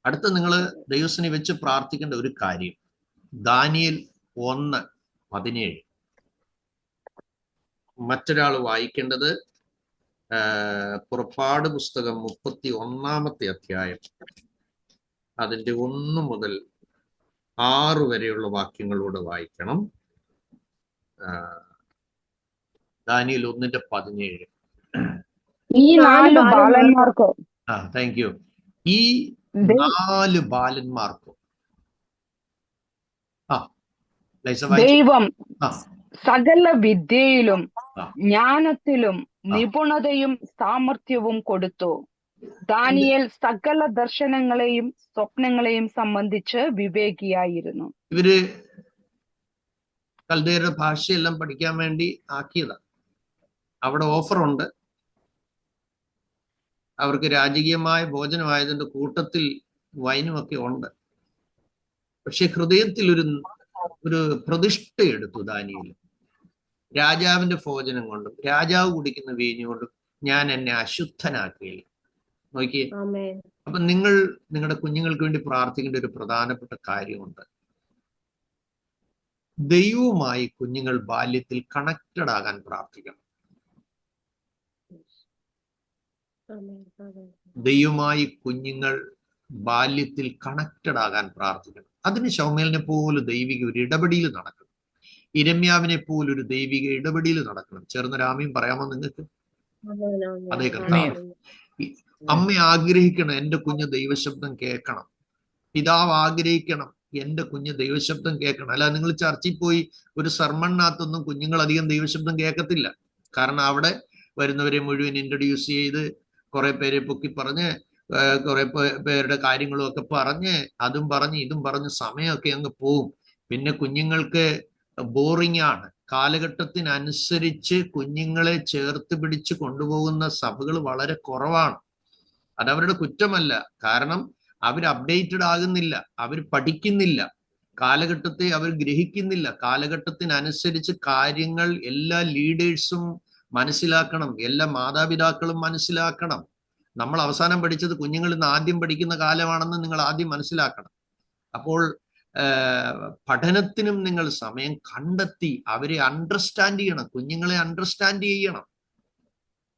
അടുത്ത നിങ്ങൾ ദൈവത്തിനെ വെച്ച് പ്രാർത്ഥിക്കേണ്ട ഒരു കാര്യം, ദാനിയേൽ 1:17. മറ്റൊരാൾ വായിക്കേണ്ടത് പുറപ്പാട് പുസ്തകം 31-ാമത്തെ അധ്യായം, അതിന്റെ 1 മുതൽ 6 വരെയുള്ള വാക്യങ്ങളോട് വായിക്കണം. ദാനിയേൽ 1:17. ഈ 4 ബാലന്മാർക്ക്, താങ്ക് യു. ഈ 4 ബാലന്മാർക്കും ദൈവം സകല വിദ്യയിലും ജ്ഞാനത്തിലും നിപുണതയും സാമർഥ്യവും കൊടുത്തു. ദാനിയേൽ സകല ദർശനങ്ങളെയും സ്വപ്നങ്ങളെയും സംബന്ധിച്ച് വിവേകിയായിരുന്നു. ഇവര് കൽദയരുടെ ഭാഷയെല്ലാം പഠിക്കാൻ വേണ്ടി ആക്കിയതാണ്. അവിടെ ഓഫറുണ്ട്. അവർക്ക് രാജകീയമായ ഭോജനമായതിന്റെ കൂട്ടത്തിൽ വൈനുമൊക്കെ ഉണ്ട്. പക്ഷെ ഹൃദയത്തിൽ ഒരു പ്രതിഷ്ഠ എടുത്തു ദാനിയേൽ. രാജാവിന്റെ ഭോജനം കൊണ്ടും രാജാവ് കുടിക്കുന്ന വീഞ്ഞു കൊണ്ടും ഞാൻ എന്നെ അശുദ്ധനാക്കുകയില്ല. നോക്കിയേ. ആമേൻ. അപ്പൊ നിങ്ങൾ നിങ്ങളുടെ കുഞ്ഞുങ്ങൾക്ക് വേണ്ടി പ്രാർത്ഥിക്കേണ്ട ഒരു പ്രധാനപ്പെട്ട കാര്യമുണ്ട്. ദൈവവുമായി കുഞ്ഞുങ്ങൾ ബാല്യത്തിൽ കണക്റ്റഡ് ആകാൻ പ്രാർത്ഥിക്കണം. ആമേൻ. ആമേൻ. ദൈവവുമായി കുഞ്ഞുങ്ങൾ ബാല്യത്തിൽ കണക്റ്റഡ് ആകാൻ പ്രാർത്ഥിക്കണം. അതിന് ശൗമേലിനെ പോലെ ദൈവിക ഒരു ഇടപെടിയിൽ നടക്കണം. ഇരമ്യാവിനെ പോലൊരു ദൈവിക ഇടപെടിയിൽ നടക്കണം. ചേർന്നൊരു ആമേൻ പറയാമോ നിങ്ങൾക്ക്? ആമേൻ. ആമേൻ. അതേ കർത്താവ്. അമ്മ ആഗ്രഹിക്കണം എന്റെ കുഞ്ഞ് ദൈവശബ്ദം കേൾക്കണം. പിതാവ് ആഗ്രഹിക്കണം എന്റെ കുഞ്ഞ് ദൈവശബ്ദം കേൾക്കണം. അല്ല, നിങ്ങൾ ചർച്ചിൽ പോയി ഒരു സർമണിനകത്തൊന്നും കുഞ്ഞുങ്ങൾ അധികം ദൈവശബ്ദം കേൾക്കത്തില്ല. കാരണം അവിടെ വരുന്നവരെ മുഴുവൻ ഇൻട്രൊഡ്യൂസ് ചെയ്ത് കുറെ പേരെ പൊക്കി പറഞ്ഞ് കുറെ പേരുടെ കാര്യങ്ങളും ഒക്കെ പറഞ്ഞ് അതും പറഞ്ഞ് ഇതും പറഞ്ഞ് സമയമൊക്കെ അങ്ങ് പോവും. പിന്നെ കുഞ്ഞുങ്ങൾക്ക് ബോറിംഗ് ആണ്. കാലഘട്ടത്തിനനുസരിച്ച് കുഞ്ഞുങ്ങളെ ചേർത്ത് പിടിച്ച് കൊണ്ടുപോകുന്ന സഭകൾ വളരെ കുറവാണ്. അതവരുടെ കുറ്റമല്ല. കാരണം അവർ അപ്ഡേറ്റഡ് ആകുന്നില്ല, അവർ പഠിക്കുന്നില്ല, കാലഘട്ടത്തെ അവർ ഗ്രഹിക്കുന്നില്ല. കാലഘട്ടത്തിനനുസരിച്ച് കാര്യങ്ങൾ എല്ലാ ലീഡേഴ്സും മനസ്സിലാക്കണം, എല്ലാ മാതാപിതാക്കളും മനസ്സിലാക്കണം. നമ്മൾ അവസാനം പഠിച്ചത് കുഞ്ഞുങ്ങൾ ഇന്ന് ആദ്യം പഠിക്കുന്ന കാലമാണെന്ന് നിങ്ങൾ ആദ്യം മനസ്സിലാക്കണം. അപ്പോൾ പഠനത്തിനും നിങ്ങൾ സമയം കണ്ടെത്തി അവരെ അണ്ടർസ്റ്റാൻഡ് ചെയ്യണം. കുഞ്ഞുങ്ങളെ അണ്ടർസ്റ്റാൻഡ് ചെയ്യണം.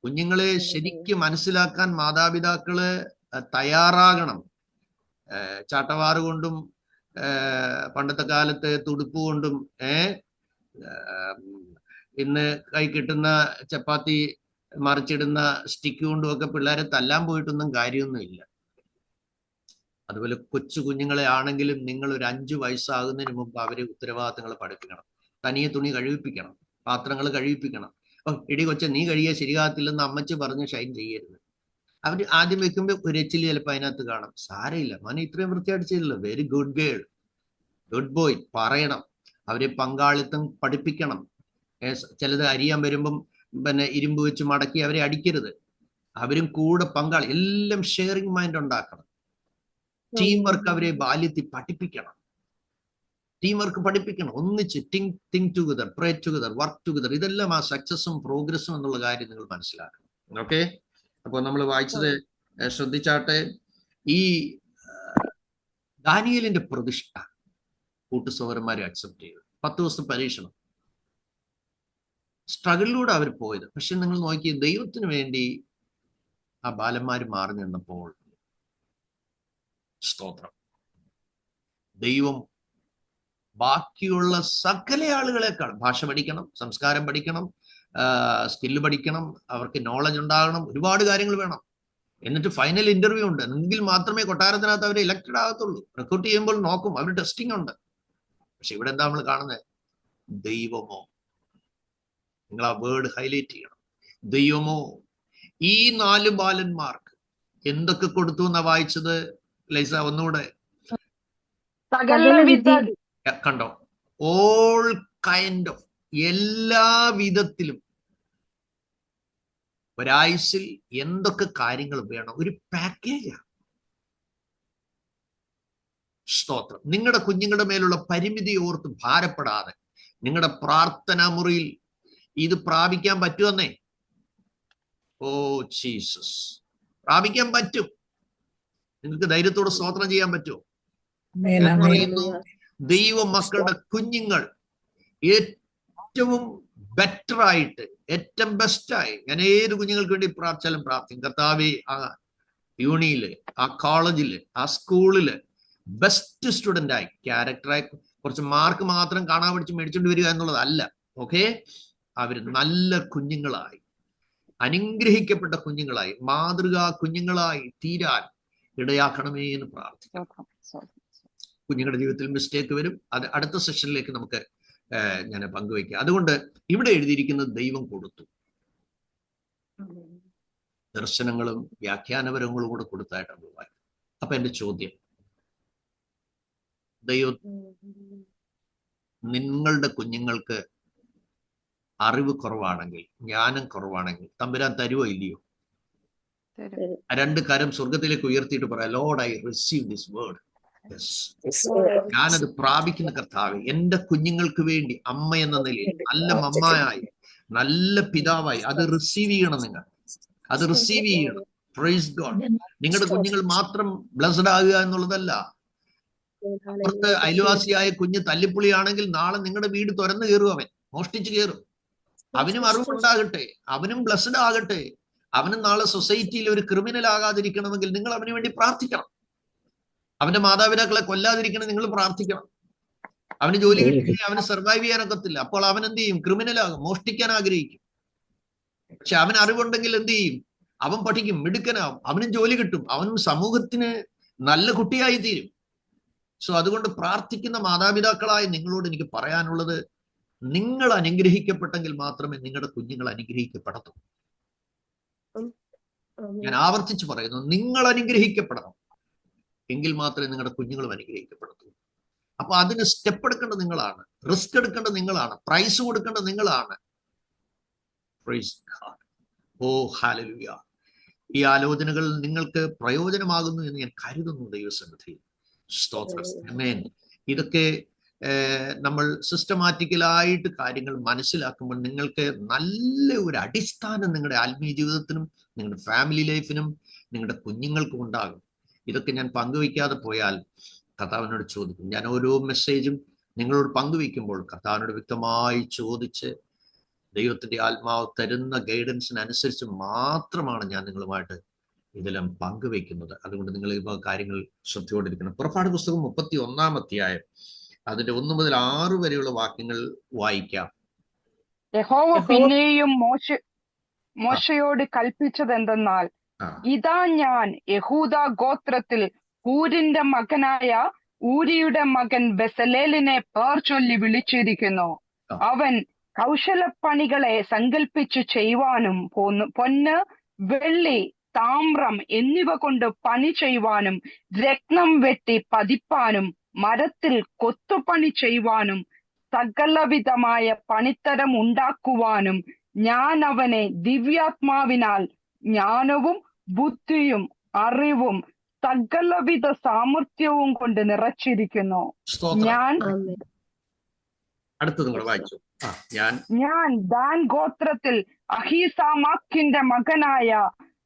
കുഞ്ഞുങ്ങളെ ശരിക്കും മനസ്സിലാക്കാൻ മാതാപിതാക്കള് തയ്യാറാകണം. ചാട്ടവാറ് കൊണ്ടും പണ്ടത്തെ കാലത്ത് തുടുപ്പ് കൊണ്ടും ഇന്ന് കൈ കിട്ടുന്ന ചപ്പാത്തി മറിച്ചിടുന്ന സ്റ്റിക്ക് കൊണ്ടും ഒക്കെ പിള്ളേരെ തല്ലാൻ പോയിട്ടൊന്നും കാര്യമൊന്നുമില്ല. അതുപോലെ കൊച്ചു കുഞ്ഞുങ്ങളെ ആണെങ്കിലും നിങ്ങൾ ഒരു 5 വയസ്സാകുന്നതിന് മുമ്പ് അവരെ ഉത്തരവാദിത്തങ്ങൾ പഠിപ്പിക്കണം. തനിയെ തുണി കഴിപ്പിക്കണം, പാത്രങ്ങൾ കഴിപ്പിക്കണം. ഇടി കൊച്ച നീ കഴിയാൻ ശരിയാകത്തില്ലെന്ന് അമ്മച്ചി പറഞ്ഞ് ഷൈൻ ചെയ്യരുത്. അവർ ആദ്യം വെക്കുമ്പോൾ ഒരു എച്ചിൽ ചിലപ്പോൾ അതിനകത്ത് കാണാം. സാരമില്ല മോനെ, ഇത്രയും വൃത്തിയായിട്ട് ചെയ്തില്ല, very good girl, good boy പറയണം. അവരെ പങ്കാളിത്തം പഠിപ്പിക്കണം. ചിലത് അരിയാൻ വരുമ്പം പിന്നെ ഇരുമ്പ് വെച്ച് മടക്കി അവരെ അടിക്കരുത്. അവരും കൂടെ പങ്കാളി, എല്ലാം ഷെയറിങ് മൈൻഡ് ഉണ്ടാക്കണം. ടീം വർക്ക് അവരെ ബാല്യത്തിൽ പഠിപ്പിക്കണം. ടീം വർക്ക് പഠിപ്പിക്കണം. ഒന്നിച്ച് തിങ്ക് ടുഗദർ, പ്രേ ടുഗദർ, വർക്ക് ടുഗദർ. ഇതെല്ലാം ആ സക്സസും പ്രോഗ്രസും എന്നുള്ള കാര്യം നിങ്ങൾ മനസ്സിലാക്കണം. ഓക്കെ, അപ്പോൾ നമ്മൾ വായിച്ചത് ശ്രദ്ധിച്ചാട്ടെ. ഈ ദാനിയേലിന്റെ പ്രതിഷ്ഠ കൂട്ടുസഹോദരന്മാരെ അക്സെപ്റ്റ് ചെയ്തു. 10 ദിവസം പരീക്ഷണം, സ്ട്രഗിളിലൂടെ അവർ പോയത്. പക്ഷെ നിങ്ങൾ നോക്കി, ദൈവത്തിന് വേണ്ടി ആ ബാലന്മാർ മാറി നിന്നപ്പോൾ സ്തോത്രം, ദൈവം ബാക്കിയുള്ള സകല ആളുകളെക്കാൾ ഭാഷ പഠിക്കണം, സംസ്കാരം പഠിക്കണം, സ്കില്ല് പഠിക്കണം, അവർക്ക് നോളജ് ഉണ്ടാകണം, ഒരുപാട് കാര്യങ്ങൾ വേണം. എന്നിട്ട് ഫൈനൽ ഇന്റർവ്യൂ ഉണ്ട്. എങ്കിൽ മാത്രമേ കൊട്ടാരത്തിനകത്ത് അവർ ഇലക്റ്റഡ് ആകത്തുള്ളൂ. റിക്രൂട്ട് ചെയ്യുമ്പോൾ നോക്കും, അവർ ടെസ്റ്റിംഗ് ഉണ്ട്. പക്ഷെ ഇവിടെ എന്താ നമ്മൾ കാണുന്നത്? ദൈവമോ, നിങ്ങൾ ആ വേർഡ് ഹൈലൈറ്റ് ചെയ്യണം. ദൈവമോ ഈ 4 ബാലന്മാർക്ക് എന്തൊക്കെ കൊടുത്തു എന്നാ വായിച്ചത് ലൈസ? ഒന്നുകൂടെ കണ്ടോ? ഓൾ കൈൻഡ് ഓഫ്, എല്ലാ വിധത്തിലും ഒരായുസിൽ എന്തൊക്കെ കാര്യങ്ങൾ വേണം, ഒരു പാക്കേജാണ്. സ്തോത്രം. നിങ്ങളുടെ കുഞ്ഞുങ്ങളുടെ മേലുള്ള പരിമിതി ഓർത്ത് ഭാരപ്പെടാതെ നിങ്ങളുടെ പ്രാർത്ഥനാ മുറിയിൽ ഇത് പ്രാപിക്കാൻ പറ്റുമെന്നേ. ഓ ജീസസ്, പ്രാപിക്കാൻ പറ്റും. നിങ്ങൾക്ക് ധൈര്യത്തോടെ സ്തോത്രം ചെയ്യാൻ പറ്റുമോ? പറയുന്നു, ദൈവ മക്കളുടെ കുഞ്ഞുങ്ങൾ ഏറ്റവും ബെറ്റർ ആയിട്ട്, ഏറ്റവും ബെസ്റ്റായി, ഞാൻ ഏത് കുഞ്ഞുങ്ങൾക്ക് വേണ്ടി പ്രാർത്ഥിച്ചാലും പ്രാർത്ഥിക്കും. കർത്താവേ, ആ യൂണിയില്, ആ കോളേജില്, ആ സ്കൂളില് ബെസ്റ്റ് സ്റ്റുഡൻ്റ് ആയി, ക്യാരക്ടറായി, കുറച്ച് മാർക്ക് മാത്രം കാണാൻ പഠിച്ച് മേടിച്ചുകൊണ്ട് വരിക എന്നുള്ളതല്ല. ഓക്കെ, അവർ നല്ല കുഞ്ഞുങ്ങളായി, അനുഗ്രഹിക്കപ്പെട്ട കുഞ്ഞുങ്ങളായി, മാതൃകാ കുഞ്ഞുങ്ങളായി തീരാൻ ഇടയാക്കണമേ എന്ന് പ്രാർത്ഥിക്കാം. കുഞ്ഞുങ്ങളുടെ ജീവിതത്തിൽ മിസ്റ്റേക്ക് വരും, അത് അടുത്ത സെഷനിലേക്ക് നമുക്ക് ഞാൻ പങ്കുവയ്ക്കാം. അതുകൊണ്ട് ഇവിടെ എഴുതിയിരിക്കുന്നത് ദൈവം കൊടുത്തു, ദർശനങ്ങളും വ്യാഖ്യാനപരങ്ങളും കൂടെ കൊടുത്തായിട്ടാണ് വായിക്കുന്നത്. അപ്പൊ എന്റെ ചോദ്യം, ദൈവം നിങ്ങളുടെ കുഞ്ഞുങ്ങൾക്ക് അറിവ് കുറവാണെങ്കിൽ, ജ്ഞാനം കുറവാണെങ്കിൽ തമ്പുരാൻ തരുവോ ഇല്ലയോ? 2 കരം സ്വർഗത്തിലേക്ക് ഉയർത്തിയിട്ട് പറയാം, Lord I receive this word. ഞാനത് പ്രാപിക്കുന്ന കർത്താവേ, എന്റെ കുഞ്ഞുങ്ങൾക്ക് വേണ്ടി അമ്മ എന്ന നിലയിൽ, നല്ല അമ്മയായി, നല്ല പിതാവായി അത് റിസീവ് ചെയ്യണം. നിങ്ങൾ അത് റിസീവ് ചെയ്യണം. Praise God. നിങ്ങളുടെ കുഞ്ഞുങ്ങൾ മാത്രം ബ്ലസ്ഡ് ആകുക എന്നുള്ളതല്ല. അപ്പുറത്ത് അയൽവാസിയായ കുഞ്ഞ് തല്ലിപ്പൊളിയാണെങ്കിൽ നാളെ നിങ്ങളുടെ വീട് തുറന്നു കയറും, അവൻ മോഷ്ടിച്ചു കയറും. അവനും അറിവുണ്ടാകട്ടെ, അവനും ബ്ലസ്ഡ് ആകട്ടെ. അവനും നാളെ സൊസൈറ്റിയിൽ ഒരു ക്രിമിനൽ ആകാതിരിക്കണമെങ്കിൽ നിങ്ങൾ അവന് വേണ്ടി പ്രാർത്ഥിക്കണം. അവന്റെ മാതാപിതാക്കളെ കൊല്ലാതിരിക്കണം നിങ്ങൾ പ്രാർത്ഥിക്കണം. അവന് ജോലി കിട്ടിയാൽ അവന് സർവൈവ് ചെയ്യാനൊക്കത്തില്ല. അപ്പോൾ അവൻ എന്ത് ചെയ്യും? ക്രിമിനലാകും, മോഷ്ടിക്കാൻ ആഗ്രഹിക്കും. പക്ഷെ അവൻ അറിവുണ്ടെങ്കിൽ എന്ത് ചെയ്യും? അവൻ പഠിക്കും, മിടുക്കനാവും, അവനും ജോലി കിട്ടും, അവനും സമൂഹത്തിന് നല്ല കുട്ടിയായി തീരും. സോ അതുകൊണ്ട് പ്രാർത്ഥിക്കുന്ന മാതാപിതാക്കളായ നിങ്ങളോട് എനിക്ക് പറയാനുള്ളത്, നിങ്ങൾ അനുഗ്രഹിക്കപ്പെട്ടെങ്കിൽ മാത്രമേ നിങ്ങളുടെ കുഞ്ഞുങ്ങൾ അനുഗ്രഹിക്കപ്പെടത്തൂ. ഞാൻ ആവർത്തിച്ച് പറയുന്നു, നിങ്ങൾ അനുഗ്രഹിക്കപ്പെടണം, എങ്കിൽ മാത്രമേ നിങ്ങളുടെ കുഞ്ഞുങ്ങളും അനുഗ്രഹിക്കപ്പെടത്തൂ. അപ്പൊ അതിന് സ്റ്റെപ്പ് എടുക്കേണ്ടത് നിങ്ങളാണ്, റിസ്ക് എടുക്കേണ്ടത് നിങ്ങളാണ്, പ്രൈസ് കൊടുക്കേണ്ടത് നിങ്ങളാണ്. ഓ ഹല്ലേലൂയ. ഈ ആലോചനകൾ നിങ്ങൾക്ക് പ്രയോജനമാകുന്നു എന്ന് ഞാൻ കരുതുന്നു ദൈവസന്നിധിയിൽ. സ്തോത്രം. ആമേൻ. ഇതൊക്കെ നമ്മൾ സിസ്റ്റമാറ്റിക്കലായിട്ട് കാര്യങ്ങൾ മനസ്സിലാക്കുമ്പോൾ നിങ്ങൾക്ക് നല്ല ഒരു അടിസ്ഥാനം നിങ്ങളുടെ ആത്മീയ ജീവിതത്തിനും നിങ്ങളുടെ ഫാമിലി ലൈഫിനും നിങ്ങളുടെ കുഞ്ഞുങ്ങൾക്കും ഉണ്ടാകും. ഇതൊക്കെ ഞാൻ പങ്കുവയ്ക്കാതെ പോയാൽ കർത്താവിനോട് ചോദിക്കും. ഞാൻ ഓരോ മെസ്സേജും നിങ്ങളോട് പങ്കുവയ്ക്കുമ്പോൾ കർത്താവിനോട് വ്യക്തമായി ചോദിച്ച് ദൈവത്തിന്റെ ആത്മാവ് തരുന്ന ഗൈഡൻസിനനുസരിച്ച് മാത്രമാണ് ഞാൻ നിങ്ങളുമായിട്ട് ഇതെല്ലാം പങ്കുവയ്ക്കുന്നത്. അതുകൊണ്ട് നിങ്ങൾ ഈ കാര്യങ്ങൾ ശ്രദ്ധയോടിരിക്കണം. പുറപ്പാട് പുസ്തകം 31-ാം അധ്യായം അതിന്റെ 1 മുതൽ 6 വരെയുള്ള വാക്യങ്ങൾ വായിക്കാം. യഹോവ പിന്നെയും മോശയോട് കൽപ്പിച്ചതെന്തെന്നാൽ, ഇതാ ഞാൻ യഹൂദ ഗോത്രത്തിൽ ഹൂരിന്റെ മകനായ ഊരിയുടെ മകൻ ബെസലേലിനെ പേർ ചൊല്ലി വിളിച്ചിരിക്കുന്നു. അവൻ കൗശലപ്പണികളെ സങ്കൽപ്പിച്ചു ചെയ്യുവാനും പൊന്ന്, വെള്ളി, താമ്രം എന്നിവ കൊണ്ട് പണി ചെയ്യുവാനും, രത്നം വെട്ടി പതിപ്പാനും, മരത്തിൽ കൊത്തുപണി ചെയ്യുവാനും, സകലവിധമായ പണിത്തരം ഉണ്ടാക്കുവാനും ഞാൻ അവനെ ദിവ്യാത്മാവിനാൽ ജ്ഞാനവും ബുദ്ധിയും അറിവും സകലവിധ സാമർത്ഥ്യവും കൊണ്ട് നിറച്ചിരിക്കുന്നു. ഞാൻ ദാൻ ഗോത്രത്തിൽ അഹീസാമാക്കിന്റെ മകനായ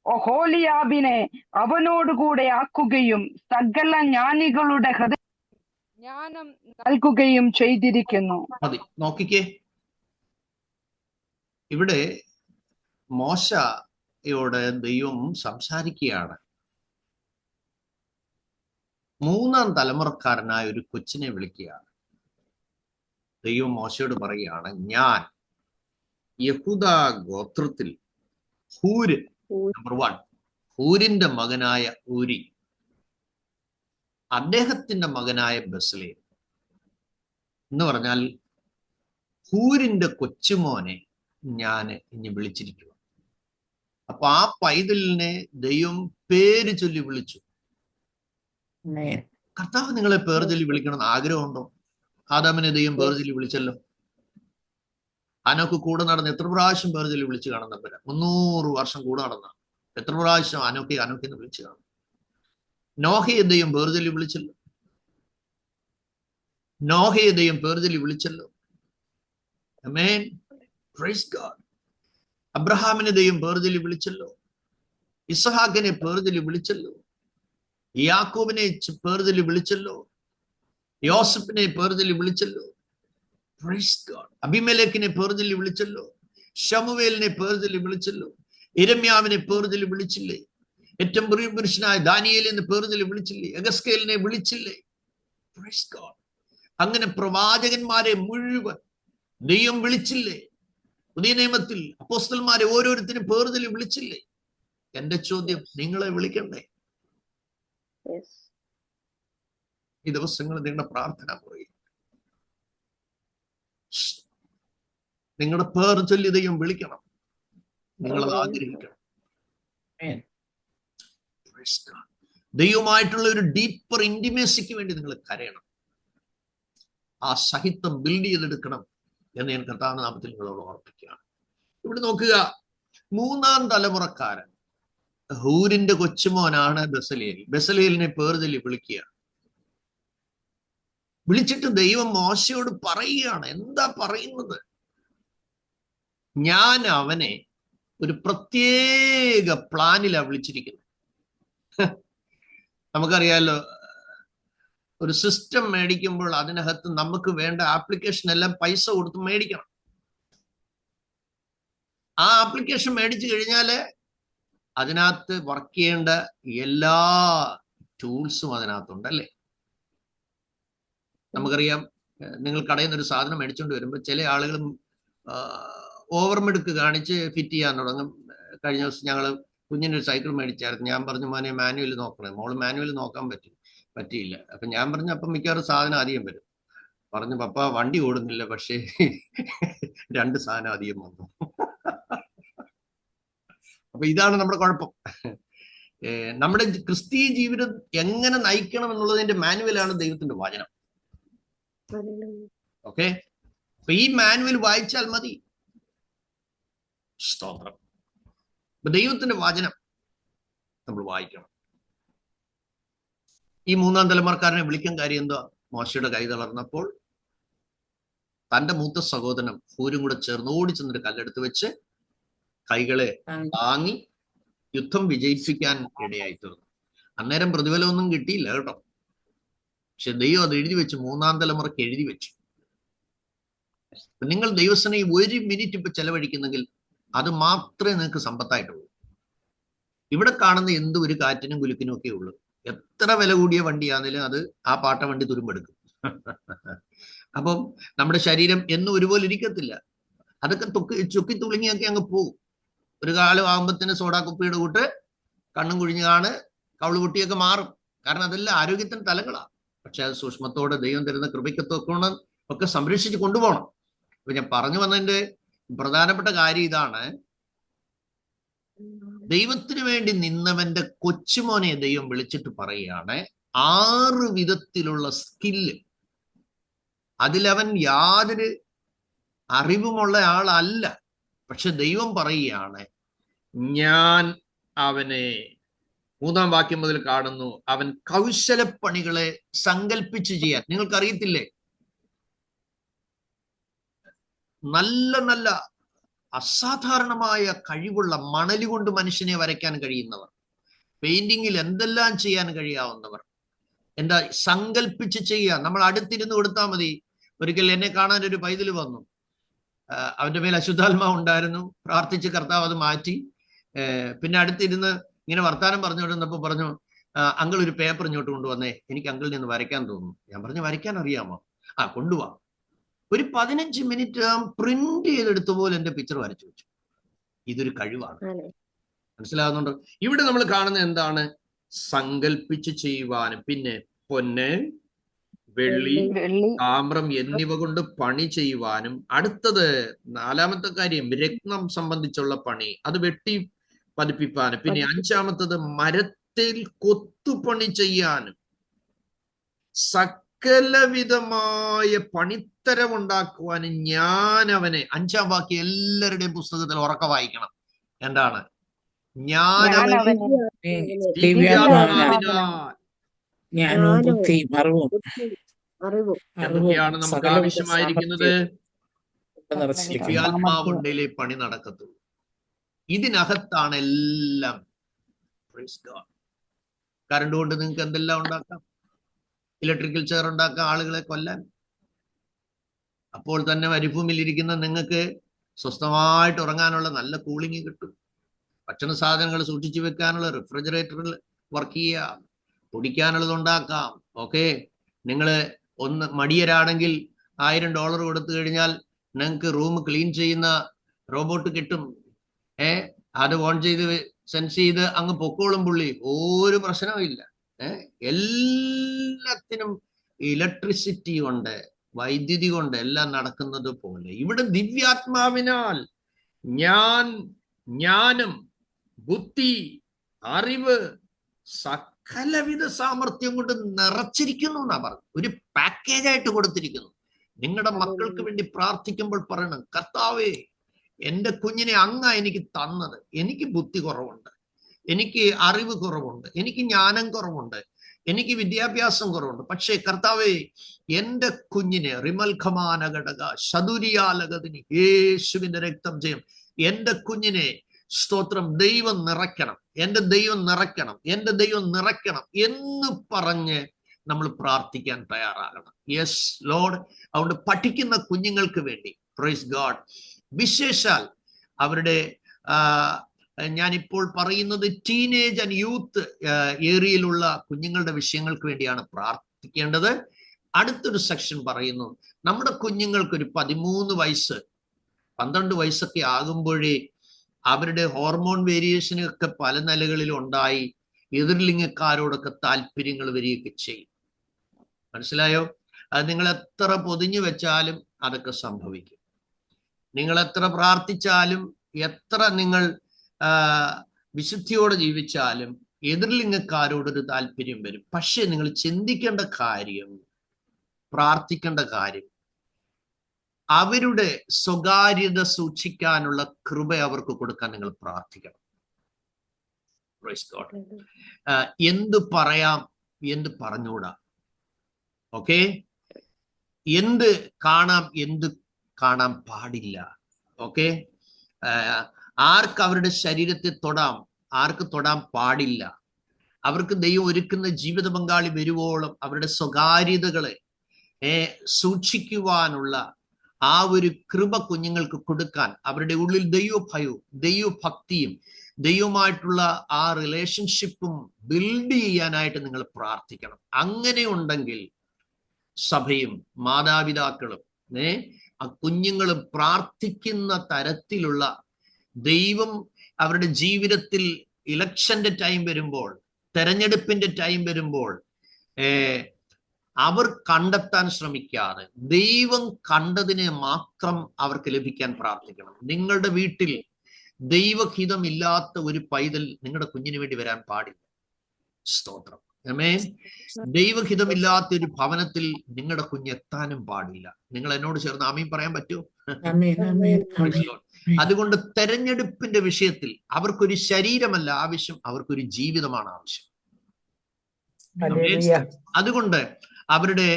ഒഹോലിയാബിനെ അവനോടുകൂടെ ആക്കുകയും സകല ജ്ഞാനികളുടെ ഹൃദയ ജ്ഞാനം നൽകുകയും ചെയ്തിരിക്കുന്നു. നോക്കിക്കേ, ഇവിടെ മോശയോട് ദൈവം സംസാരിക്കുകയാണ്. 3-ാം തലമുറക്കാരനായ ഒരു കൊച്ചിനെ വിളിക്കുകയാണ്. ദൈവം മോശയോട് പറയുകയാണ്, ഞാൻ യഹൂദ ഗോത്രത്തിൽ ഹൂര്, നമ്പർ 1, ഹൂരിന്റെ മകനായ ഊരി, അദ്ദേഹത്തിന്റെ മകനായ ബെസലേൽ എന്ന് പറഞ്ഞാൽ ഹൂരിന്റെ കൊച്ചുമോനെ ഞാൻ ഇനി വിളിച്ചിരിക്കുക. അപ്പൊ ആ പൈതലിനെ ദൈവം പേര് ചൊല്ലി വിളിച്ചു. കർത്താവ് നിങ്ങളെ പേർ ചൊല്ലി വിളിക്കണമെന്ന് ആഗ്രഹമുണ്ടോ? ആദാമിനെ ദൈവം പേർ ചൊല്ലി വിളിച്ചല്ലോ. അനോക്ക് കൂടെ നടന്ന് എത്ര പ്രാവശ്യം പേർ ചൊല്ലി വിളിച്ചു കാണുന്നവരാ? 300 വർഷം കൂടെ നടന്ന എത്ര പ്രാവശ്യം അനോക്കെന്ന് വിളിച്ചു കാണും. നോഹയെ ദൈവം പേർ ചൊല്ലി വിളിച്ചല്ലോ. നോഹയെ ദൈവം പേർ ചൊല്ലി വിളിച്ചല്ലോ. ആമേൻ. Praise God. അബ്രഹാമിനെ ദൈവം പേർ ചൊല്ലി വിളിച്ചല്ലോ. ഇസ്ഹാക്കിനെ പേർ ചൊല്ലി വിളിച്ചല്ലോ. യാക്കോബിനെ പേർ ചൊല്ലി വിളിച്ചല്ലോ. യോസഫിനെ പേർ ചൊല്ലി വിളിച്ചല്ലോ. Praise God. അബിമേലെക്കിനെ പേർ ചൊല്ലി വിളിച്ചല്ലോ. ശമൂവേലിനെ പേർ ചൊല്ലി വിളിച്ചല്ലോ. യിരെമ്യാവിനെ പേർ ചൊല്ലി വിളിച്ചില്ലേ? ഏറ്റവും പ്രിയ പുരുഷനായ ദാനിയേലിനെ പേർ ചൊല്ലി വിളിച്ചില്ലേ? എഗസ്കേലിനെ വിളിച്ചില്ലേ? Praise God. അങ്ങനെ പ്രവാചകന്മാരെ മുഴുവൻ ദൈവം വിളിച്ചില്ലേ? പുതിയ നിയമത്തിൽ അപ്പോസ്തലന്മാരെ ഓരോരുത്തരും പേർ ചൊല്ലി വിളിച്ചില്ലേ? എന്റെ ചോദ്യം, നിങ്ങളെ വിളിക്കണ്ടേ? ഈ ദിവസങ്ങൾ നിങ്ങളുടെ പ്രാർത്ഥന പോയി നിങ്ങളുടെ പേർ ചൊല്ലി ദൈവം വിളിക്കണം. നിങ്ങളത് ആഗ്രഹിക്കണം. ദൈവമായിട്ടുള്ള ഒരു ഡീപ്പർ ഇന്റിമേസിക്ക് വേണ്ടി നിങ്ങൾ കരയണം. ആ സഹിത്വം ബിൽഡ് ചെയ്തെടുക്കണം എന്ന് ഞാൻ കർത്താവിന്റെ നാമത്തിൽ നിങ്ങളോട് ഓർപ്പിക്കുകയാണ്. ഇവിടെ നോക്കുക, 3-ാം തലമുറക്കാരൻ ഹൂരിന്റെ കൊച്ചുമോനാണ് ബെസലേൽ. ബെസലേലിനെ പേർ ചൊല്ലി വിളിക്കുക. വിളിച്ചിട്ട് ദൈവം മോശയോട് പറയുകയാണ്. എന്താ പറയുന്നത്? ഞാൻ അവനെ ഒരു പ്രത്യേക പ്ലാനിലാണ് വിളിച്ചിരിക്കുന്നത്. നമുക്കറിയാലോ, ഒരു സിസ്റ്റം മേടിക്കുമ്പോൾ അതിനകത്ത് നമുക്ക് വേണ്ട ആപ്ലിക്കേഷൻ എല്ലാം പൈസ കൊടുത്ത് മേടിക്കണം. ആ ആപ്ലിക്കേഷൻ മേടിച്ചു കഴിഞ്ഞാല് അതിനകത്ത് വർക്ക് ചെയ്യേണ്ട എല്ലാ ടൂൾസും അതിനകത്തുണ്ട് അല്ലേ? നമുക്കറിയാം, നിങ്ങൾ കടയിൽ നിന്ന് ഒരു സാധനം മേടിച്ചുകൊണ്ട് വരുമ്പോൾ ചില ആളുകളും ഓവർമെടുക്ക് കാണിച്ച് ഫിറ്റ് ചെയ്യാൻ തുടങ്ങും. കഴിഞ്ഞ ദിവസം ഞങ്ങൾ കുഞ്ഞിനൊരു സൈക്കിൾ മേടിച്ചായിരുന്നു. ഞാൻ പറഞ്ഞു, മോനെ മാനുവൽ നോക്കണേ. മോള് മാനുവൽ നോക്കാൻ പറ്റിയില്ല. അപ്പൊ ഞാൻ പറഞ്ഞു, അപ്പം മിക്കവാറും സാധനം അധികം വരും. പറഞ്ഞു, പപ്പ വണ്ടി ഓടുന്നില്ല, പക്ഷേ 2 സാധനം അധികം വന്നു. അപ്പൊ ഇതാണ് നമ്മുടെ കുഴപ്പം. നമ്മുടെ ക്രിസ്തീയ ജീവിതം എങ്ങനെ നയിക്കണം എന്നുള്ളതിന്റെ മാനുവലാണ് ദൈവത്തിന്റെ വചനം. ഓക്കെ, അപ്പൊ ഈ മാനുവൽ വായിച്ചാൽ മതി. സ്തോത്രം. അപ്പൊ ദൈവത്തിന്റെ വചനം നമ്മൾ വായിക്കണം. ഈ 3-ാം തലമുറക്കാരനെ വിളിക്കാൻ കാര്യം എന്താ? മോശയുടെ കൈ തളർന്നപ്പോൾ തന്റെ മൂത്ത സഹോദരനും ഹൂരും കൂടെ ചേർന്ന് ഓടിച്ചെന്നൊരു കല്ലെടുത്ത് വെച്ച് കൈകളെ താങ്ങി യുദ്ധം വിജയിപ്പിക്കാൻ ഇടയായി തീർന്നു. അന്നേരം പ്രതിഫലമൊന്നും കിട്ടിയില്ല കേട്ടോ. പക്ഷെ ദൈവം അത് എഴുതി വെച്ച് 3-ാം തലമുറയ്ക്ക് എഴുതി വെച്ചു. നിങ്ങൾ ദൈവസേനയെ 1 മിനിറ്റ് ഇപ്പൊ ചെലവഴിക്കുന്നെങ്കിൽ അത് മാത്രമേ നിങ്ങൾക്ക് സമ്പത്തായിട്ടുള്ളൂ. ഇവിടെ കാണുന്ന എന്ത് ഒരു കാറ്റിനും കുലുക്കിനും ഒക്കെ ഉള്ളൂ. എത്ര വില കൂടിയ വണ്ടിയാണെങ്കിലും അത് ആ പാട്ട വണ്ടി തുരുമ്പെടുക്കും. അപ്പം നമ്മുടെ ശരീരം എന്നും ഒരുപോലെ ഇരിക്കത്തില്ല. അതൊക്കെ ചുക്കി തുളുങ്ങിയൊക്കെ അങ്ങ് പോകും. ഒരു കാലം ആകുമ്പത്തിന് സോഡാ കുപ്പിയുടെ കൂട്ട് കണ്ണും കുഴിഞ്ഞാണ് കവള് കുട്ടിയൊക്കെ മാറും. കാരണം അതെല്ലാം ആരോഗ്യത്തിന് തലങ്ങളാണ്. പക്ഷെ അത് സൂക്ഷ്മത്തോടെ ദൈവം തരുന്ന കൃപയ്ക്കത്തൊക്കെ ഒക്കെ സംരക്ഷിച്ച് കൊണ്ടുപോകണം. അപ്പൊ ഞാൻ പറഞ്ഞു വന്നതിന്റെ പ്രധാനപ്പെട്ട കാര്യം ഇതാണ്. ദൈവത്തിന് വേണ്ടി നിന്നവന്റെ കൊച്ചുമോനെ ദൈവം വിളിച്ചിട്ട് പറയുകയാണ് 6 വിധത്തിലുള്ള സ്കില്ല്. അതിലവൻ യാതൊരു അറിവുമുള്ള ആളല്ല. പക്ഷെ ദൈവം പറയുകയാണ്, ഞാൻ അവനെ 3-ാം വാക്യം മുതൽ കാണുന്നു, അവൻ കൗശലപ്പണികളെ സങ്കല്പിച്ച് ചെയ്യാൻ. നിങ്ങൾക്കറിയത്തില്ലേ, നല്ല നല്ല അസാധാരണമായ കഴിവുള്ള മണല് കൊണ്ട് മനുഷ്യനെ വരയ്ക്കാൻ കഴിയുന്നവർ, പെയിന്റിങ്ങിൽ എന്തെല്ലാം ചെയ്യാൻ കഴിയാവുന്നവർ, എന്താ സങ്കല്പിച്ച് ചെയ്യുക. നമ്മൾ അടുത്തിരുന്ന് കൊടുത്താൽ മതി. ഒരിക്കൽ എന്നെ കാണാൻ ഒരു പൈതൽ വന്നു. അവന്റെ മേൽ അശുദ്ധാത്മാവ് ഉണ്ടായിരുന്നു. പ്രാർത്ഥിച്ച് കർത്താവ് അത് മാറ്റി. പിന്നെ അടുത്തിരുന്ന് ഇങ്ങനെ വർത്താനം പറഞ്ഞുകൊണ്ടിരുന്നപ്പോൾ പറഞ്ഞു, അങ്കിൾ ഒരു പേപ്പർ ഇങ്ങോട്ട് കൊണ്ടുവന്നേ, എനിക്ക് അങ്കിളിൽ നിന്ന് വരയ്ക്കാൻ തോന്നുന്നു. ഞാൻ പറഞ്ഞു, വരയ്ക്കാൻ അറിയാമോ? കൊണ്ടുപോവാ. ഒരു 15 മിനിറ്റ് പ്രിന്റ് ചെയ്തെടുത്ത പോലെ എന്റെ പിക്ചർ വരച്ചു വെച്ചു. ഇതൊരു കഴിവാണ്. മനസ്സിലാകുന്നുണ്ടോ? ഇവിടെ നമ്മൾ കാണുന്നത് എന്താണ്? സങ്കല്പിച്ച് ചെയ്യുവാനും, പിന്നെ പൊന്ന്, വെള്ളി, താമ്രം എന്നിവ കൊണ്ട് പണി ചെയ്യുവാനും. അടുത്തത് 4-ാമത്തെ കാര്യം രത്നം സംബന്ധിച്ചുള്ള പണി, അത് വെട്ടി പതിപ്പിപ്പാനും. പിന്നെ 5-ാമത്തത് മരത്തിൽ കൊത്തുപണി ചെയ്യാനും, സകലവിധമായ പണിത്തരം ഉണ്ടാക്കുവാനും ഞാൻ അവനെ. 5-ാം വാക്യം എല്ലാവരുടെയും പുസ്തകത്തിൽ ഉറക്ക വായിക്കണം. എന്താണ്? ഞാൻ അവനെ എന്തൊക്കെയാണ് നമുക്ക് ആവശ്യമായിരിക്കുന്നത്? ദിവ്യാത്മാവുണ്ടെങ്കിലേ പണി നടക്കത്തുള്ളൂ. ഇതിനകത്താണ് എല്ലാം. കറണ്ട് കൊണ്ട് നിങ്ങൾക്ക് എന്തെല്ലാം ഉണ്ടാക്കാം. ഇലക്ട്രിക്കൽ ചെയർ ഉണ്ടാക്കാം, ആളുകളെ കൊല്ലാൻ. അപ്പോൾ തന്നെ മരുഭൂമിയിലിരിക്കുന്ന നിങ്ങൾക്ക് സ്വസ്ഥമായിട്ട് ഉറങ്ങാനുള്ള നല്ല കൂളിംഗ് കിട്ടും. ഭക്ഷണ സാധനങ്ങൾ സൂക്ഷിച്ചു വെക്കാനുള്ള റെഫ്രിജറേറ്ററിൽ വർക്ക് ചെയ്യാം, കുടിക്കാനുള്ളത് ഉണ്ടാക്കാം. ഓക്കെ, നിങ്ങൾ ഒന്ന് മടിയരാണെങ്കിൽ $1000 കൊടുത്തു കഴിഞ്ഞാൽ നിങ്ങൾക്ക് റൂം ക്ലീൻ ചെയ്യുന്ന റോബോട്ട് കിട്ടും. അത് ഓൺ ചെയ്ത് സെൻസ് ചെയ്ത് അങ്ങ് പൊക്കോളും പുള്ളി. ഒരു പ്രശ്നവും ഇല്ല. എല്ലാത്തിനും ഇലക്ട്രിസിറ്റി കൊണ്ട്, വൈദ്യുതി കൊണ്ട് എല്ലാം നടക്കുന്നത് പോലെ ഇവിടെ ദിവ്യാത്മാവിനാൽ ജ്ഞാനം, ബുദ്ധി, അറിവ്, സകലവിധ സാമർഥ്യം കൊണ്ട് നിറച്ചിരിക്കുന്നു എന്നാ പറഞ്ഞു. ഒരു പാക്കേജായിട്ട് കൊടുത്തിരിക്കുന്നു. നിങ്ങളുടെ മക്കൾക്ക് വേണ്ടി പ്രാർത്ഥിക്കുമ്പോൾ പറയണം, കർത്താവേ, എൻ്റെ കുഞ്ഞിനെ അങ്ങ് എനിക്ക് തന്നത്. എനിക്ക് ബുദ്ധി കുറവുണ്ട്, എനിക്ക് അറിവ് കുറവുണ്ട്, എനിക്ക് ജ്ഞാനം കുറവുണ്ട്, എനിക്ക് വിദ്യാഭ്യാസം കുറവുണ്ട്. പക്ഷേ കർത്താവേ, എൻ്റെ കുഞ്ഞിനെ റിമൽഖമാനഘടക ശതുരിയാലകതിനി യേശുവിന്റെ രക്തം ചെയ്യും. എൻ്റെ കുഞ്ഞിനെ സ്തോത്രം, ദൈവം നിറയ്ക്കണം, എൻ്റെ ദൈവം നിറയ്ക്കണം, എൻ്റെ ദൈവം നിറയ്ക്കണം എന്ന് പറഞ്ഞ് നമ്മൾ പ്രാർത്ഥിക്കാൻ തയ്യാറാകണം. Yes Lord. അതുകൊണ്ട് പഠിക്കുന്ന കുഞ്ഞുങ്ങൾക്ക് വേണ്ടി പ്രൈസ് ഗോഡ്, വിശേഷാൽ അവരുടെ ഞാനിപ്പോൾ പറയുന്നത് ടീനേജ് ആൻഡ് യൂത്ത് ഏരിയയിലുള്ള കുഞ്ഞുങ്ങളുടെ വിഷയങ്ങൾക്ക് വേണ്ടിയാണ് പ്രാർത്ഥിക്കേണ്ടത്. അടുത്തൊരു സെക്ഷൻ പറയുന്നു, നമ്മുടെ കുഞ്ഞുങ്ങൾക്കൊരു 13 വയസ്സ് 12 വയസ്സൊക്കെ ആകുമ്പോഴേ അവരുടെ ഹോർമോൺ വേരിയേഷനൊക്കെ പല നിലകളിൽ ഉണ്ടായി എതിർലിംഗക്കാരോടൊക്കെ താല്പര്യങ്ങൾ വരികയൊക്കെ ചെയ്യും. മനസ്സിലായോ? അത് നിങ്ങൾ എത്ര പൊതിഞ്ഞു വെച്ചാലും അതൊക്കെ സംഭവിക്കും. നിങ്ങൾ എത്ര പ്രാർത്ഥിച്ചാലും എത്ര നിങ്ങൾ വിശുദ്ധിയോടെ ജീവിച്ചാലും എതിർലിംഗക്കാരോടൊരു താല്പര്യം വരും. പക്ഷെ നിങ്ങൾ ചിന്തിക്കേണ്ട കാര്യം, പ്രാർത്ഥിക്കേണ്ട കാര്യം, അവരുടെ സ്വകാര്യത സൂക്ഷിക്കാനുള്ള കൃപ അവർക്ക് കൊടുക്കാൻ നിങ്ങൾ പ്രാർത്ഥിക്കണം. എന്ത് പറയാം, എന്ത് പറഞ്ഞുകൂടാ. ഓക്കെ, എന്ത് കാണാം, എന്ത് കാണാൻ പാടില്ല. ഓക്കെ, ആർക്ക് അവരുടെ ശരീരത്തെ തൊടാം, ആർക്ക് തൊടാൻ പാടില്ല. അവർക്ക് ദൈവം ഒരുക്കുന്ന ജീവിത പങ്കാളി വരുവോളം അവരുടെ സ്വകാര്യതകളെ സൂക്ഷിക്കുവാനുള്ള ആ ഒരു കൃപ കുഞ്ഞുങ്ങൾക്ക് കൊടുക്കാൻ, അവരുടെ ഉള്ളിൽ ദൈവഭയവും ദൈവഭക്തിയും ദൈവമായിട്ടുള്ള ആ റിലേഷൻഷിപ്പും ബിൽഡ് ചെയ്യാനായിട്ട് നിങ്ങൾ പ്രാർത്ഥിക്കണം. അങ്ങനെ ഉണ്ടെങ്കിൽ സഭയും മാതാപിതാക്കളും ആ കുഞ്ഞുങ്ങളും പ്രാർത്ഥിക്കുന്ന തരത്തിലുള്ള ദൈവം അവരുടെ ജീവിതത്തിൽ ഇലക്ഷന്റെ ടൈം വരുമ്പോൾ, തെരഞ്ഞെടുപ്പിന്റെ ടൈം വരുമ്പോൾ അവർ കണ്ടെത്താൻ ശ്രമിക്കാതെ ദൈവം കണ്ടതിനെ മാത്രം അവർക്ക് ലഭിക്കാൻ പ്രാർത്ഥിക്കണം. നിങ്ങളുടെ വീട്ടിൽ ദൈവഹിതമില്ലാത്ത ഒരു പൈതൽ നിങ്ങളുടെ കുഞ്ഞിന് വേണ്ടി വരാൻ പാടില്ല. സ്തോത്രം. ആമേൻ. ദൈവഹിതമില്ലാത്ത ഒരു ഭവനത്തിൽ നിങ്ങളുടെ കുഞ്ഞ് എത്താനും പാടില്ല. നിങ്ങൾ എന്നോട് ചേർന്ന് ആമീൻ പറയാൻ പറ്റുമോ? അതുകൊണ്ട് തെരഞ്ഞെടുപ്പിന്റെ വിഷയത്തിൽ അവർക്കൊരു ശരീരമല്ല ആവശ്യം, അവർക്കൊരു ജീവിതമാണ് ആവശ്യം. അതുകൊണ്ട് അവരുടെ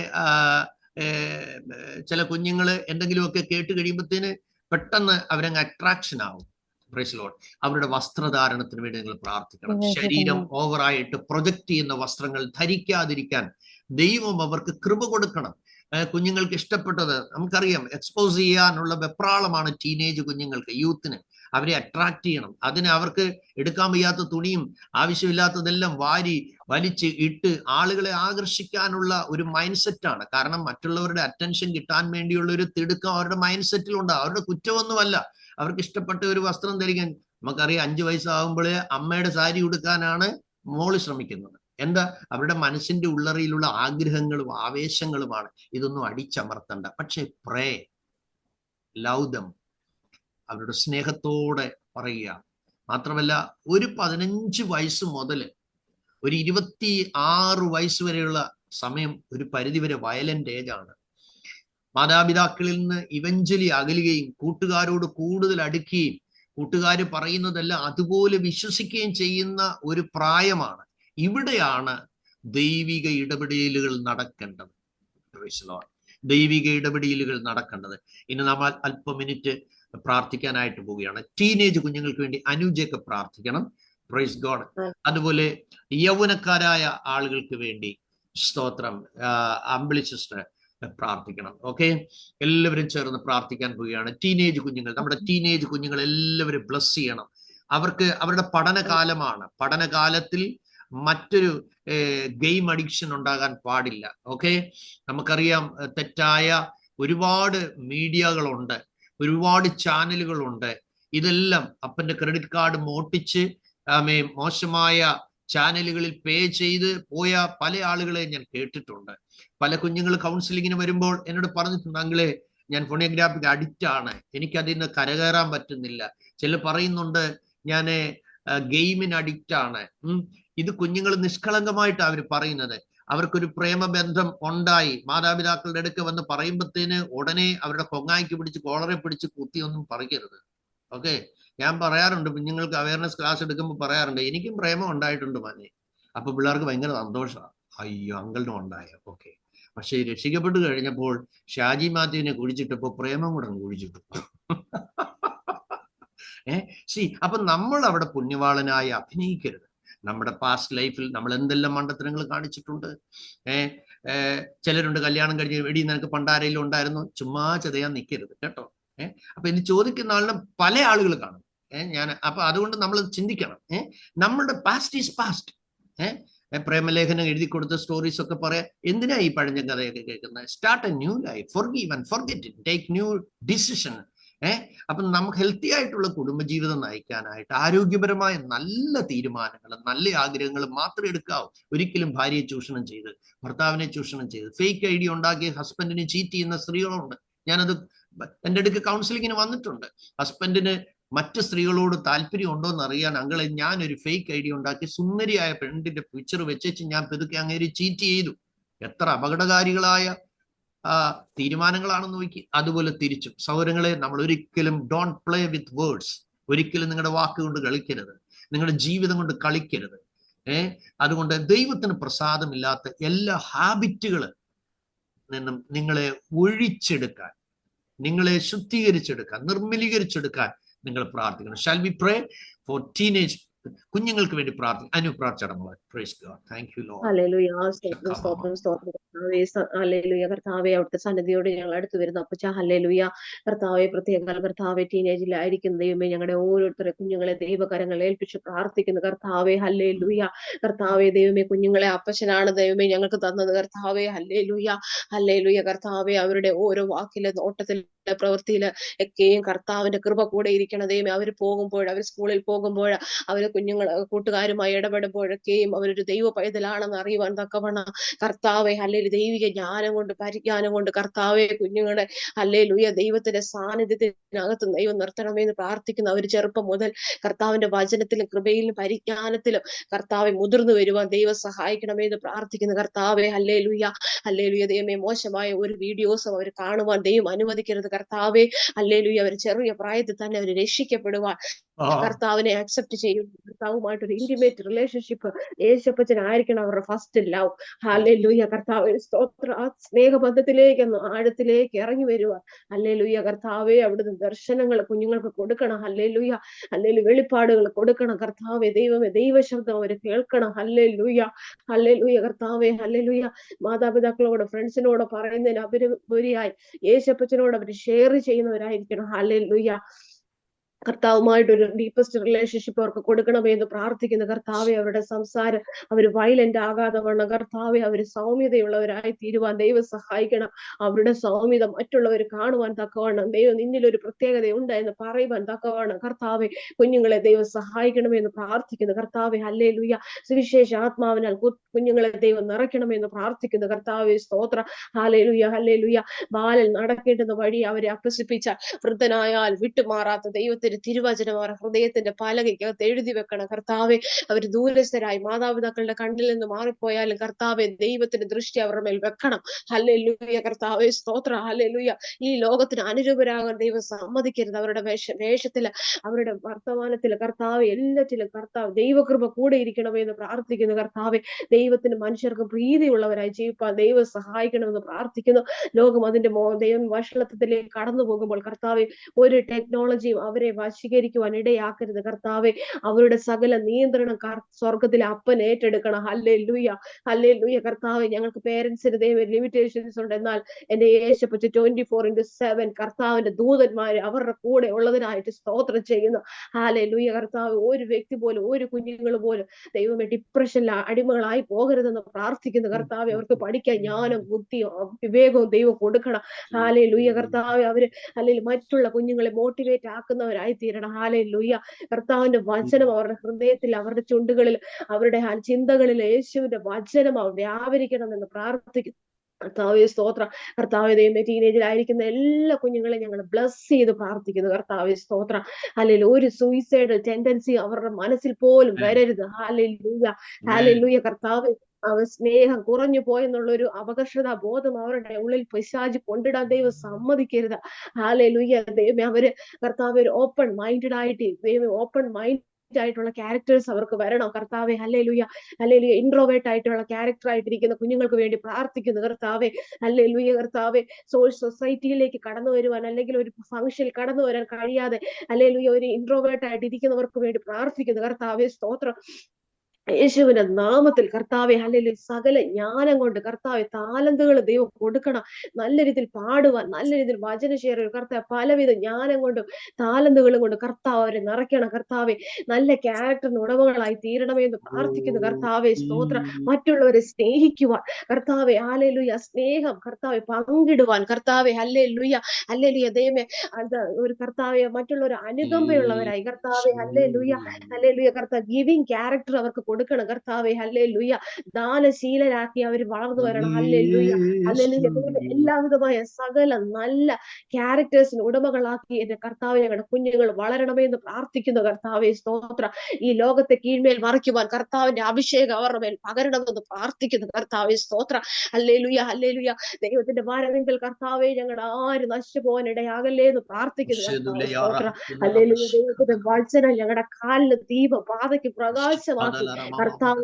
ചില കുഞ്ഞുങ്ങള് എന്തെങ്കിലുമൊക്കെ കേട്ട് കഴിയുമ്പോഴത്തേന് പെട്ടെന്ന് അവരങ്ങ് അട്രാക്ഷൻ ആവും. Praise Lord. അവരുടെ വസ്ത്രധാരണത്തിന് വേണ്ടി നിങ്ങൾ പ്രാർത്ഥിക്കണം. ശരീരം ഓവറായിട്ട് പ്രൊജക്ട് ചെയ്യുന്ന വസ്ത്രങ്ങൾ ധരിക്കാതിരിക്കാൻ ദൈവം അവർക്ക് കൃപ കൊടുക്കണം. കുഞ്ഞുങ്ങൾക്ക് ഇഷ്ടപ്പെട്ടത് നമുക്കറിയാം, എക്സ്പോസ് ചെയ്യാനുള്ള വെപ്രാളമാണ് ടീനേജ് കുഞ്ഞുങ്ങൾക്ക്, യൂത്തിന്. അവരെ അട്രാക്ട് ചെയ്യണം. അതിന് അവർക്ക് എടുക്കാൻ വയ്യാത്ത തുണിയും ആവശ്യമില്ലാത്തതെല്ലാം വാരി വലിച്ച് ഇട്ട് ആളുകളെ ആകർഷിക്കാനുള്ള ഒരു മൈൻഡ് സെറ്റാണ്. കാരണം മറ്റുള്ളവരുടെ അറ്റൻഷൻ കിട്ടാൻ വേണ്ടിയുള്ള ഒരു തിടുക്കം അവരുടെ മൈൻഡ് സെറ്റിലുണ്ട്. അവരുടെ കുറ്റമൊന്നുമല്ല. അവർക്ക് ഇഷ്ടപ്പെട്ട ഒരു വസ്ത്രം ധരിക്കാൻ, നമുക്കറിയാം 5 വയസ്സാകുമ്പോഴേ അമ്മയുടെ സാരി ഉടുക്കാനാണ് മോള് ശ്രമിക്കുന്നത്. എന്താ? അവരുടെ മനസ്സിന്റെ ഉള്ളറയിലുള്ള ആഗ്രഹങ്ങളും ആവേശങ്ങളുമാണ്. ഇതൊന്നും അടിച്ചമർത്തണ്ട. പക്ഷെ പ്രേ, ലവ് ദം, അവരുടെ സ്നേഹത്തോടെ പറയുക. മാത്രമല്ല, ഒരു 15 വയസ്സ് മുതൽ ഒരു 26 വയസ്സ് വരെയുള്ള സമയം ഒരു പരിധിവരെ വയലന്റ് ഏജ് ആണ്. മാതാപിതാക്കളിൽ നിന്ന് ഇവഞ്ച്വലി അകലുകയും കൂട്ടുകാരോട് കൂടുതൽ അടുക്കുകയും കൂട്ടുകാർ പറയുന്നതെല്ലാം അതുപോലെ വിശ്വസിക്കുകയും ചെയ്യുന്ന ഒരു പ്രായമാണ്. ഇവിടെയാണ് ദൈവിക ഇടപെടലുകൾ നടക്കേണ്ടത്. ദൈവിക ഇടപെടലുകൾ നടക്കേണ്ടത്. ഇനി നാം അല്പം മിനിറ്റ് പ്രാർത്ഥിക്കാനായിട്ട് പോവുകയാണ്. ടീനേജ് കുഞ്ഞുങ്ങൾക്ക് വേണ്ടി അനുജയൊക്കെ പ്രാർത്ഥിക്കണം. Praise God. അതുപോലെ യൗവനക്കാരായ ആളുകൾക്ക് വേണ്ടി സ്തോത്രം അമ്പിളി സിസ്റ്റർ പ്രാർത്ഥിക്കണം. ഓക്കെ, എല്ലാവരും ചേർന്ന് പ്രാർത്ഥിക്കാൻ പോവുകയാണ്. ടീനേജ് കുഞ്ഞുങ്ങൾ, നമ്മുടെ ടീനേജ് കുഞ്ഞുങ്ങൾ എല്ലാവരും ബ്ലസ് ചെയ്യണം. അവർക്ക് അവരുടെ പഠനകാലമാണ്. പഠനകാലത്തിൽ മറ്റൊരു ഗെയിം അഡിക്ഷൻ ഉണ്ടാകാൻ പാടില്ല. ഓക്കെ, നമുക്കറിയാം തെറ്റായ ഒരുപാട് മീഡിയകളുണ്ട്, ഒരുപാട് ചാനലുകളുണ്ട്. ഇതെല്ലാം അപ്പന്റെ ക്രെഡിറ്റ് കാർഡ് മോട്ടിച്ച് മോശമായ ചാനലുകളിൽ പേ ചെയ്ത് പോയ പല ആളുകളെ ഞാൻ കേട്ടിട്ടുണ്ട്. പല കുഞ്ഞുങ്ങൾ കൗൺസിലിങ്ങിന് വരുമ്പോൾ എന്നോട് പറഞ്ഞിട്ടുണ്ട്, അങ്കിളെ ഞാൻ ഫോണിയോഗ്രാഫിക്ക് അഡിക്റ്റ് ആണ്, എനിക്കതിൽ നിന്ന് കരകയറാൻ പറ്റുന്നില്ല. ചിലർ പറയുന്നുണ്ട് ഞാൻ ഗെയിമിന് അഡിക്റ്റ് ആണ്. ഇത് കുഞ്ഞുങ്ങൾ നിഷ്കളങ്കമായിട്ട് അവർ പറയുന്നത്. അവർക്കൊരു പ്രേമബന്ധം ഉണ്ടായി മാതാപിതാക്കളുടെ അടുക്ക് വന്ന് പറയുമ്പോഴത്തേന് ഉടനെ അവരുടെ കൊങ്ങായിക്ക് പിടിച്ച് കോളറെ പിടിച്ച് കുത്തിയൊന്നും പറയരുത്. ഓക്കെ, ഞാൻ പറയാറുണ്ട്, കുഞ്ഞുങ്ങൾക്ക് അവയർനെസ് ക്ലാസ് എടുക്കുമ്പോൾ പറയാറുണ്ട്, എനിക്കും പ്രേമം ഉണ്ടായിട്ടുണ്ട് മോനെ. അപ്പൊ പിള്ളേർക്ക് ഭയങ്കര സന്തോഷമാണ്, അയ്യോ അങ്കിളിനും ഉണ്ടായ. ഓക്കെ, പക്ഷെ രക്ഷിക്കപ്പെട്ട് കഴിഞ്ഞപ്പോൾ ഷാജി മാത്യുവിനെ കുഴിച്ചിട്ടപ്പോ പ്രേമം കൂടെ കുഴിച്ചിട്ടു. അപ്പൊ നമ്മൾ അവിടെ പുണ്യവാളനായി അഭിനയിക്കരുത്. നമ്മുടെ പാസ്റ്റ് ലൈഫിൽ നമ്മൾ എന്തെല്ലാം മണ്ടത്തരങ്ങൾ കാണിച്ചിട്ടുണ്ട്. ചിലരുണ്ട് കല്യാണം കഴിഞ്ഞ് എടി നിനക്ക് പണ്ടാരയിലും ഉണ്ടായിരുന്നു, ചുമ്മാ ചതയാൻ നിൽക്കരുത് കേട്ടോ. അപ്പൊ ഇത് ചോദിക്കുന്ന ആളിനെ പല ആളുകൾ കാണും. അപ്പൊ അതുകൊണ്ട് നമ്മൾ ചിന്തിക്കണം. നമ്മുടെ പാസ്റ്റ് ഈസ് പാസ്റ്റ്. പ്രേമലേഖനം എഴുതി കൊടുത്ത സ്റ്റോറീസ് ഒക്കെ പറയാം. എന്തിനാ ഈ പഴഞ്ഞ കഥയൊക്കെ കേൾക്കുന്നത്? Start A new life, forgive and forget it, take new decision. അപ്പം നമുക്ക് ഹെൽത്തി ആയിട്ടുള്ള കുടുംബജീവിതം നയിക്കാനായിട്ട് ആരോഗ്യപരമായ നല്ല തീരുമാനങ്ങളും നല്ല ആഗ്രഹങ്ങളും മാത്രമേ എടുക്കാവൂ. ഒരിക്കലും ഭാര്യയെ ചൂഷണം ചെയ്ത്, ഭർത്താവിനെ ചൂഷണം ചെയ്ത്, ഫേക്ക് ഐഡിയ ഉണ്ടാക്കി ഹസ്ബൻഡിനെ ചീറ്റ് ചെയ്യുന്ന സ്ത്രീകളുണ്ട്. ഞാനത് എൻ്റെ അടുക്ക് കൗൺസിലിങ്ങിന് വന്നിട്ടുണ്ട്. ഹസ്ബൻഡിന് മറ്റ് സ്ത്രീകളോട് താല്പര്യം ഉണ്ടോ എന്ന് അറിയാൻ അങ്ങളെ ഞാനൊരു ഫേക്ക് ഐഡിയ ഉണ്ടാക്കി സുന്ദരിയായ പെണ്ണിന്റെ പിക്ചർ വെച്ച് ഞാൻ പെതുക്കെ അങ്ങേര് ചീറ്റ് ചെയ്തു. എത്ര അപകടകാരികളായ തീരുമാനങ്ങളാണെന്ന് നോക്കി. അതുപോലെ തിരിച്ചും സൗരങ്ങളെ, നമ്മൾ ഒരിക്കലും ഡോണ്ട് പ്ലേ വിത്ത് വേർഡ്സ്. ഒരിക്കലും നിങ്ങളുടെ വാക്കുകൊണ്ട് കളിക്കരുത്, നിങ്ങളുടെ ജീവിതം കൊണ്ട് കളിക്കരുത്. അതുകൊണ്ട് ദൈവത്തിന് പ്രസാദമില്ലാത്ത എല്ലാ ഹാബിറ്റുകളിൽ നിന്നും നിങ്ങളെ ഒഴിച്ചെടുക്കാൻ, നിങ്ങളെ ശുദ്ധീകരിച്ചെടുക്കാൻ, നിർമ്മലീകരിച്ചെടുക്കാൻ നിങ്ങൾ പ്രാർത്ഥിക്കണം. Shall we pray for teenage കുഞ്ഞുങ്ങൾക്ക് വേണ്ടി പ്രാർത്ഥിക്കും. അനു പ്രാർത്ഥിച്ചടങ്ങുക. Praise God. Thank you Lord. Hallelujah. Hallelujah. കർത്താവേ, അവിടുത്തെ സന്നിധിയോട് ഞങ്ങൾ അടുത്ത് വരുന്നു അപ്പച്ച. ഹല്ലേലൂയ. കർത്താവെ, പ്രത്യേക കർത്താവെ, ടീനേജിലായിരിക്കുന്ന ദൈവമേ, ഞങ്ങളുടെ ഓരോരുത്തരെ കുഞ്ഞുങ്ങളെ ദൈവകരങ്ങൾ ഏൽപ്പിച്ച് പ്രാർത്ഥിക്കുന്നു കർത്താവെ. ഹല്ലേലൂയ. കർത്താവെ ദൈവമേ, കുഞ്ഞുങ്ങളെ അപ്പച്ചനാണ് ദൈവമേ ഞങ്ങൾക്ക് തന്നത് കർത്താവെ. ഹല്ലേലൂയ. ഹല്ലേലൂയ. കർത്താവെ, അവരുടെ ഓരോ വാക്കിലെ നോട്ടത്തില് പ്രവൃത്തിയില് ഒക്കെയും കർത്താവിന്റെ കൃപ കൂടെ ഇരിക്കണം ദൈവമേ. അവർ പോകുമ്പോൾ, അവർ സ്കൂളിൽ പോകുമ്പോൾ, അവര് കൂട്ടുകാരുമായി ഇടപെടുമ്പോഴൊക്കെയും അവരൊരു ദൈവ പൈതലാണെന്ന് അറിയുവാൻ തക്കവണ്ണം കർത്താവെ ഹല്ലേലൂയ ദൈവിക ജ്ഞാനം കൊണ്ട് പരിജ്ഞാനം കൊണ്ട് കർത്താവെ കുഞ്ഞുങ്ങളെ ഹല്ലേലൂയ ദൈവത്തിന്റെ സാന്നിധ്യത്തിനകത്ത് ദൈവം നിർത്തണമെന്ന് പ്രാർത്ഥിക്കുന്നു. അവർ ചെറുപ്പം മുതൽ കർത്താവിന്റെ വചനത്തിലും കൃപയിലും പരിജ്ഞാനത്തിലും കർത്താവെ മുതിർന്നു വരുവാൻ ദൈവം സഹായിക്കണമെന്ന് പ്രാർത്ഥിക്കുന്നു കർത്താവെ. ഹല്ലേലൂയ. ഹല്ലേലൂയ. ദൈവമേ, മോശമായ ഒരു വീഡിയോസും അവർ കാണുവാൻ ദൈവം അനുവദിക്കരുത് കർത്താവെ. ഹല്ലേലൂയ. അവർ ചെറിയ പ്രായത്തിൽ തന്നെ അവർ രക്ഷിക്കപ്പെടുവാൻ കർത്താവിനെ അക്സെപ്റ്റ് ചെയ്യും. കർത്താവുമായിട്ടൊരു ഇന്റിമേറ്റ് റിലേഷൻഷിപ്പ് യേശുപ്പച്ചനായിരിക്കണം അവരുടെ ഫസ്റ്റ് ലവ്. ഹല്ലേലൂയ. കർത്താവേ സ്തോത്രം. ആ സ്നേഹബന്ധത്തിലേക്ക് ആഴത്തിലേക്ക് ഇറങ്ങി വരുവാൻ ഹല്ലേലൂയ കർത്താവേ അവിടുന്ന് ദർശനങ്ങൾ കുഞ്ഞുങ്ങൾക്ക് കൊടുക്കണം. ഹല്ലേലൂയ. ഹല്ലേലൂയ. വെളിപ്പാടുകൾ കൊടുക്കണം കർത്താവേ. ദൈവമേ, ദൈവശബ്ദം അവർ കേൾക്കണം. ഹല്ലേലൂയ. ഹല്ലേലൂയ. കർത്താവേ. ഹല്ലേലൂയ. മാതാപിതാക്കളോട് ഫ്രണ്ട്സിനോട് പറയുന്നതിന് ഉപരിയായി യേശുപ്പച്ചനോട് അവർ ഷെയർ ചെയ്യുന്നവരായിരിക്കണം. ഹല്ലേലൂയ. കർത്താവുമായിട്ടൊരു ഡീപ്പസ്റ്റ് റിലേഷൻഷിപ്പ് അവർക്ക് കൊടുക്കണമേ എന്ന് പ്രാർത്ഥിക്കുന്ന കർത്താവെ. അവരുടെ സംസാരം അവർ വയലന്റ് ആകാതെ വണ്ണം കർത്താവെ അവർ സൗമ്യതയുള്ളവരായി തീരുവാൻ ദൈവം സഹായിക്കണം. അവരുടെ സൗമ്യത മറ്റുള്ളവർ കാണുവാൻ തക്കവണ്ണം ദൈവം നിന്നിലൊരു പ്രത്യേകത ഉണ്ട് എന്ന് പറയുവാൻ തക്കവണ്ണം കർത്താവെ കുഞ്ഞുങ്ങളെ ദൈവം സഹായിക്കണമെന്ന് പ്രാർത്ഥിക്കുന്നു കർത്താവെ. ഹല്ലേലൂയ. സുവിശേഷ ആത്മാവിനാൽ കുഞ്ഞുങ്ങളെ ദൈവം നിറയ്ക്കണമെന്ന് പ്രാർത്ഥിക്കുന്നു കർത്താവെ. സ്തോത്ര. ഹല്ലേലൂയ. ഹല്ലേലൂയ. ബാലൻ നടക്കേണ്ടുന്ന വഴി അവരെ അഭ്യസിപ്പിച്ച വൃദ്ധനായാൽ വിട്ടുമാറാത്ത ദൈവത്തിന് തിരുവചനം അവരുടെ ഹൃദയത്തിന്റെ പലകയ്ക്കകത്ത് എഴുതി വെക്കണം കർത്താവെ. അവർ ദൂരസ്ഥരായി മാതാപിതാക്കളുടെ കണ്ണിൽ നിന്ന് മാറിപ്പോയാലും കർത്താവെ ദൈവത്തിന്റെ ദൃഷ്ടി അവരുടെ മേൽ വെക്കണം. ഹല്ലേലൂയ. കർത്താവെ. സ്തോത്ര. ഹല്ലേലൂയ. ഈ ലോകത്തിന് അനുരൂപരാകാൻ ദൈവം സമ്മതിക്കരുത്. അവരുടെ വേഷത്തില്, അവരുടെ വർത്തമാനത്തില് കർത്താവ് എല്ലാറ്റിലും കർത്താവ് ദൈവകൃപ കൂടെ ഇരിക്കണമെന്ന് പ്രാർത്ഥിക്കുന്നു കർത്താവെ. ദൈവത്തിന് മനുഷ്യർക്ക് പ്രീതിയുള്ളവരായി ജീവിപ്പാൻ ദൈവം സഹായിക്കണമെന്ന് പ്രാർത്ഥിക്കുന്നു. ലോകം അതിന്റെ ദൈവം വഷളത്വത്തിലേക്ക് കടന്നു പോകുമ്പോൾ കർത്താവെ ഒരു ടെക്നോളജിയും അവരെ വശീകരിക്കുവാൻ ഇടയാക്കരുത് കർത്താവെ. അവരുടെ സകല നിയന്ത്രണം സ്വർഗത്തിലെ അപ്പൻ ഏറ്റെടുക്കണം. ഹല്ലേലൂയ. ഹല്ലേലൂയ. കർത്താവെ, ഞങ്ങൾക്ക് പേരൻസിന് ദൈവം ലിമിറ്റേഷൻസ് ഉണ്ട്. എന്നാൽ എന്റെ യേശുപ്പച്ച 24/7 കർത്താവിന്റെ ദൂതന്മാര് അവരുടെ കൂടെ ഉള്ളതിനായിട്ട് സ്തോത്രം ചെയ്യുന്നു. ഹല്ലേലൂയ. കർത്താവ്, ഒരു വ്യക്തി പോലും, ഒരു കുഞ്ഞുങ്ങൾ പോലും ദൈവമേ ഡിപ്രഷനിൽ അടിമകളായി പോകരുതെന്ന് പ്രാർത്ഥിക്കുന്നു കർത്താവെ. അവർക്ക് പഠിക്കാൻ ജ്ഞാനം, ബുദ്ധിയും വിവേകവും ദൈവം കൊടുക്കണം. ഹല്ലേലൂയ. കർത്താവെ, അവര് അല്ലെങ്കിൽ മറ്റുള്ള കുഞ്ഞുങ്ങളെ മോട്ടിവേറ്റ് ആക്കുന്നവരായി തീരണം. ഹല്ലേലൂയ. കർത്താവിന്റെ വചനം അവരുടെ ഹൃദയത്തിൽ, അവരുടെ ചുണ്ടുകളിൽ, അവരുടെ ചിന്തകളിൽ യേശുവിന്റെ വചനം അവർ വ്യാപരിക്കണം എന്ന് പ്രാർത്ഥിക്കുന്നു കർത്താവെ. സ്തോത്ര. കർത്താവെ, ദൈവമേ, ടീനേജിലായിരിക്കുന്ന എല്ലാ കുഞ്ഞുങ്ങളെയും ഞങ്ങൾ ബ്ലസ് ചെയ്ത് പ്രാർത്ഥിക്കുന്നു കർത്താവെ. സ്തോത്ര. അല്ലെങ്കിൽ ഒരു സൂയിസൈഡ് ടെൻഡൻസി അവരുടെ മനസ്സിൽ പോലും വരരുത്. ഹല്ലേലൂയ. ഹല്ലേലൂയ. കർത്താവെ, അവർ സ്നേഹം കുറഞ്ഞു പോയെന്നുള്ളൊരു അപകർഷതാ ബോധം അവരുടെ ഉള്ളിൽ പിശാച് കൊണ്ടിടാൻ ദൈവം സമ്മതിക്കരുത്. ഹല്ലേലൂയ. ദൈവമേ, അവര് കർത്താവ് ഒരു ഓപ്പൺ മൈൻഡഡ് ആയിട്ട് ദൈവം ഓപ്പൺ മൈൻഡ് ആയിട്ടുള്ള ക്യാരക്ടേഴ്സ് അവർക്ക് വരണം കർത്താവെ. Hallelujah, hallelujah. ഇൻട്രോവേർട്ട് ആയിട്ടുള്ള ക്യാരക്ടർ ആയിട്ടിരിക്കുന്ന കുഞ്ഞുങ്ങൾക്ക് വേണ്ടി പ്രാർത്ഥിക്കുന്നു കർത്താവെ. ഹല്ലേലൂയ കർത്താവെ. സൊസൈറ്റിയിലേക്ക് കടന്നു വരുവാൻ, അല്ലെങ്കിൽ ഒരു ഫംഗ്ഷനിൽ കടന്നു വരാൻ കഴിയാതെ ഹല്ലേലൂയ ഒരു ഇൻട്രോവേർട്ട് ആയിട്ട് ഇരിക്കുന്നവർക്ക് വേണ്ടി പ്രാർത്ഥിക്കുന്നു കർത്താവെ. സ്തോത്രം. യേശുവിന്റെ നാമത്തിൽ കർത്താവെ. ഹല്ലേലൂയ. സകല ജ്ഞാനം കൊണ്ട് കർത്താവെ താലന്തുകൾ ദൈവം കൊടുക്കണം. നല്ല രീതിയിൽ പാടുവാൻ, നല്ല രീതിയിൽ വചന ഷെയർ കർത്താവ് പലവിധ ജ്ഞാനം കൊണ്ടും താലന്തുകളും കൊണ്ട് കർത്താവ് അവരെ നിറയ്ക്കണം കർത്താവെ. നല്ല ക്യാരക്ടറിന് ഉടമകളായി തീരണമേ എന്ന് പ്രാർത്ഥിക്കുന്നു കർത്താവെ. സ്തോത്രം. മറ്റുള്ളവരെ സ്നേഹിക്കുവാൻ കർത്താവെ. ഹല്ലേലൂയ. സ്നേഹം കർത്താവെ പങ്കിടുവാൻ കർത്താവെ. Hallelujah, hallelujah. ദൈവമേ ഒരു കർത്താവെ മറ്റുള്ളവർ അനുകമ്പയുള്ളവരായി കർത്താവെ. Hallelujah, hallelujah. കർത്താവ് ഗിവിംഗ് ക്യാരക്ടർ അവർക്ക് കൊടുക്കണം കർത്താവെ. ഹല്ലേലൂയ. ദാനശീലരാക്കി അവർ വളർന്നു വരണം. Hallelujah, hallelujah. എല്ലാവിധമായ സകല നല്ല ക്യാരക്ടേഴ്സിന് ഉടമകളാക്കി എന്റെ കർത്താവ് ഞങ്ങളുടെ കുഞ്ഞുങ്ങൾ വളരണമേ എന്ന് പ്രാർത്ഥിക്കുന്നു കർത്താവെ. സ്തോത്രം. ഈ ലോകത്തെ കീഴ്മേൽ മറിക്കുവാൻ കർത്താവിന്റെ അഭിഷേകം അവരുടെ മേൽ പകരണമെന്ന് പ്രാർത്ഥിക്കുന്നു കർത്താവെ. സ്തോത്രം. Hallelujah, hallelujah. ദൈവത്തിന്റെ വരവെങ്കിൽ കർത്താവെ ഞങ്ങളുടെ ആരും നശിച്ചു പോകാൻ ഇടയാകല്ലേ എന്ന് പ്രാർത്ഥിക്കുന്നു കർത്താവെ. സ്തോത്രം. ഹല്ലേലൂയ. ദൈവത്തിന്റെ വചനം ഞങ്ങളുടെ കാലിന് ദീപം, പാതയ്ക്ക് പ്രകാശമാക്കി കർത്താവ്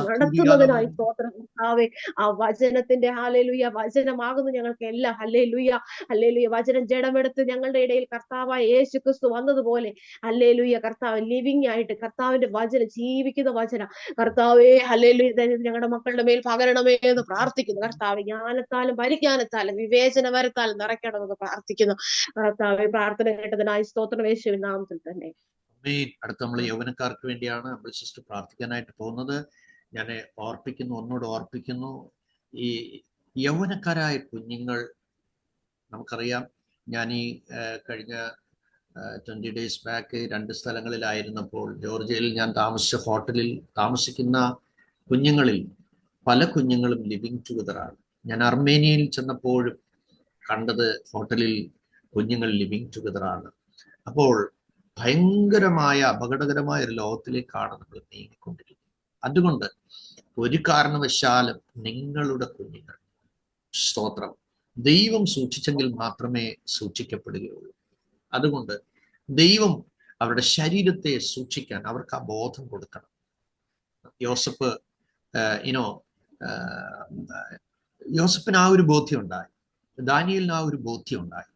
നടത്തുന്നതിനായി സ്തോത്രം കർത്താവെ. ആ വചനത്തിന്റെ ഹല്ലേലൂയ വചനമാകുന്നു ഞങ്ങൾക്ക് എല്ലാം. Hallelujah, hallelujah. വചനം ജഡമെടുത്ത് ഞങ്ങളുടെ ഇടയിൽ കർത്താവായ യേശു ക്രിസ്തു വന്നതുപോലെ ഹല്ലേലൂയ കർത്താവ് ലിവിംഗ് ആയിട്ട് കർത്താവിന്റെ വചനം, ജീവിക്കുന്ന വചനം കർത്താവേ ഹല്ലേലൂയ ഞങ്ങളുടെ മക്കളുടെ മേൽ പകരണമേ എന്ന് പ്രാർത്ഥിക്കുന്നു കർത്താവ്. ജ്ഞാനത്താലും പരിജ്ഞാനത്താലും വിവേചനവരത്താലും നിറയ്ക്കണമെന്ന് പ്രാർത്ഥിക്കുന്നു കർത്താവെ. പ്രാർത്ഥന കേട്ടതിനായി സ്തോത്രം യേശുവിൻ നാമത്തിൽ തന്നെ. അടുത്ത നമ്മൾ യൗവനക്കാർക്ക് വേണ്ടിയാണ് നമ്മൾ സിസ്റ്റർ പ്രാർത്ഥിക്കാനായിട്ട് പോകുന്നത്. ഞാൻ ഒന്നുകൂടെ ഓർപ്പിക്കുന്നു, ഈ യൗവനക്കാരായ കുഞ്ഞുങ്ങൾ നമുക്കറിയാം. ഞാൻ ഈ കഴിഞ്ഞ 20 days ബാക്ക് 2 സ്ഥലങ്ങളിലായിരുന്നപ്പോൾ ജോർജിയയിൽ ഞാൻ താമസിച്ച ഹോട്ടലിൽ താമസിക്കുന്ന കുഞ്ഞുങ്ങളിൽ പല കുഞ്ഞുങ്ങളും ലിവിങ് ടുഗദറാണ്. ഞാൻ അർമേനിയയിൽ ചെന്നപ്പോഴും കണ്ടത് ഹോട്ടലിൽ കുഞ്ഞുങ്ങൾ ലിവിങ് ടുഗദറാണ്. അപ്പോൾ ഭയങ്കരമായ അപകടകരമായ ഒരു ലോകത്തിലേക്കാണ് നമ്മൾ നീങ്ങിക്കൊണ്ടിരിക്കുന്നത്. അതുകൊണ്ട് ഒരു കാരണവശാലും നിങ്ങളുടെ കുഞ്ഞുങ്ങൾ സ്തോത്രം ദൈവം സൂക്ഷിച്ചെങ്കിൽ മാത്രമേ സൂക്ഷിക്കപ്പെടുകയുള്ളൂ. അതുകൊണ്ട് ദൈവം അവരുടെ ശരീരത്തെ സൂക്ഷിക്കാൻ അവർക്ക് ആ ബോധം കൊടുക്കണം. യോസഫ് യോസഫിന് ആ ഒരു ബോധ്യം ഉണ്ടായി, ദാനിയേലിന് ആ ഒരു ബോധ്യം ഉണ്ടായി.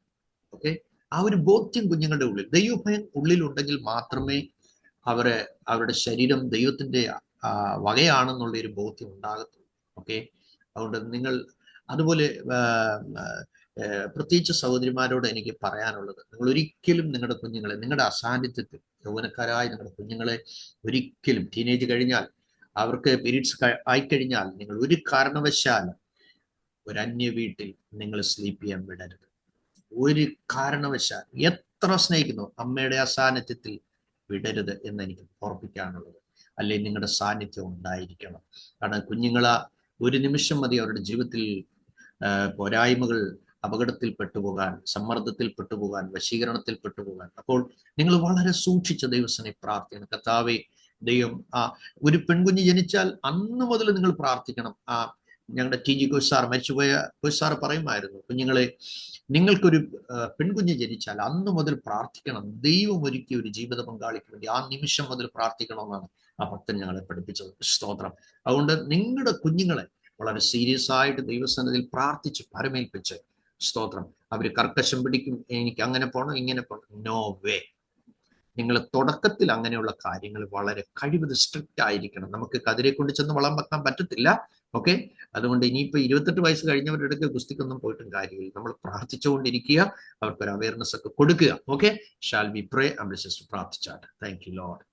ഓക്കെ, ആ ഒരു ബോധ്യം കുഞ്ഞുങ്ങളുടെ ഉള്ളിൽ, ദൈവഭയം ഉള്ളിലുണ്ടെങ്കിൽ മാത്രമേ അവരുടെ ശരീരം ദൈവത്തിന്റെ വകയാണെന്നുള്ള ഒരു ബോധ്യം ഉണ്ടാകത്തുള്ളൂ. ഓക്കെ, അതുകൊണ്ട് നിങ്ങൾ അതുപോലെ പ്രത്യേകിച്ച് സഹോദരിമാരോട് എനിക്ക് പറയാനുള്ളത്, നിങ്ങൾ ഒരിക്കലും നിങ്ങളുടെ കുഞ്ഞുങ്ങളെ, നിങ്ങളുടെ അസാന്നിധ്യത്തിൽ യൗവനക്കാരായ നിങ്ങളുടെ കുഞ്ഞുങ്ങളെ ഒരിക്കലും ടീനേജ് കഴിഞ്ഞാൽ, അവർക്ക് പീരീഡ്സ് ആയിക്കഴിഞ്ഞാൽ നിങ്ങൾ ഒരു കാരണവശാലും ഒരു അന്യ വീട്ടിൽ നിങ്ങൾ സ്ലീപ്പ് ചെയ്യാൻ വിടരുത്. ഒരു കാരണവശാൽ എത്ര സ്നേഹിക്കുന്നു അമ്മയുടെ അസാന്നിധ്യത്തിൽ വിടരുത് എന്ന് എനിക്ക് ഓർപ്പിക്കാനുള്ളത്. അല്ലെങ്കിൽ നിങ്ങളുടെ സാന്നിധ്യം ഉണ്ടായിരിക്കണം. കാരണം കുഞ്ഞുങ്ങളെ ഒരു നിമിഷം മതി അവരുടെ ജീവിതത്തിൽ പോരായ്മകൾ, അപകടത്തിൽ പെട്ടുപോകാൻ, സമ്മർദ്ദത്തിൽ പെട്ടുപോകാൻ, വശീകരണത്തിൽ പെട്ടുപോകാൻ. അപ്പോൾ നിങ്ങൾ വളരെ സൂക്ഷിച്ച ദൈവസനെ പ്രാർത്ഥിക്കണം. കർത്താവേ, ദൈവം ഒരു പെൺകുഞ്ഞ് ജനിച്ചാൽ അന്ന് മുതൽ നിങ്ങൾ പ്രാർത്ഥിക്കണം. ഞങ്ങളുടെ TG കോശ് സാർ, മരിച്ചുപോയ കോശ് സാർ പറയുമായിരുന്നു, കുഞ്ഞുങ്ങളെ നിങ്ങൾക്കൊരു പെൺകുഞ്ഞ് ജനിച്ചാൽ അന്ന് മുതൽ പ്രാർത്ഥിക്കണം. ദൈവം ഒരുക്കിയ ഒരു ജീവിത പങ്കാളിക്ക് വേണ്ടി ആ നിമിഷം മുതൽ പ്രാർത്ഥിക്കണമെന്നാണ് ആ ഭക്തൻ ഞങ്ങളെ പഠിപ്പിച്ചത്. സ്തോത്രം. അതുകൊണ്ട് നിങ്ങളുടെ കുഞ്ഞുങ്ങളെ വളരെ സീരിയസ് ആയിട്ട് ദൈവസന്നിധിയിൽ പ്രാർത്ഥിച്ച് പരമേൽപ്പിച്ച് സ്തോത്രം. അവർ കർക്കശം പിടിക്കും, എനിക്ക് അങ്ങനെ പോകണം ഇങ്ങനെ പോകണം, നോ വേ. നിങ്ങൾ തുടക്കത്തിൽ അങ്ങനെയുള്ള കാര്യങ്ങൾ വളരെ കഴിവത് സ്ട്രിക്റ്റ് ആയിരിക്കണം. നമുക്ക് കതിരെ കൊണ്ട് ചെന്ന് വളം വെക്കാൻ പറ്റത്തില്ല. ഓക്കെ, അതുകൊണ്ട് ഇനിയിപ്പോൾ 28 വയസ്സ് കഴിഞ്ഞവരുടെ അടുത്ത് ഗുസ്തിക്കൊന്നും പോയിട്ടും കാര്യമില്ല. നമ്മൾ പ്രാർത്ഥിച്ചുകൊണ്ടിരിക്കുക, അവർക്കൊരു അവയർനെസ് ഒക്കെ കൊടുക്കുക. Okay, shall we pray? നമ്മുടെ സിസ്റ്റർ പ്രാർത്ഥിച്ചാട്ടെ. Thank you Lord.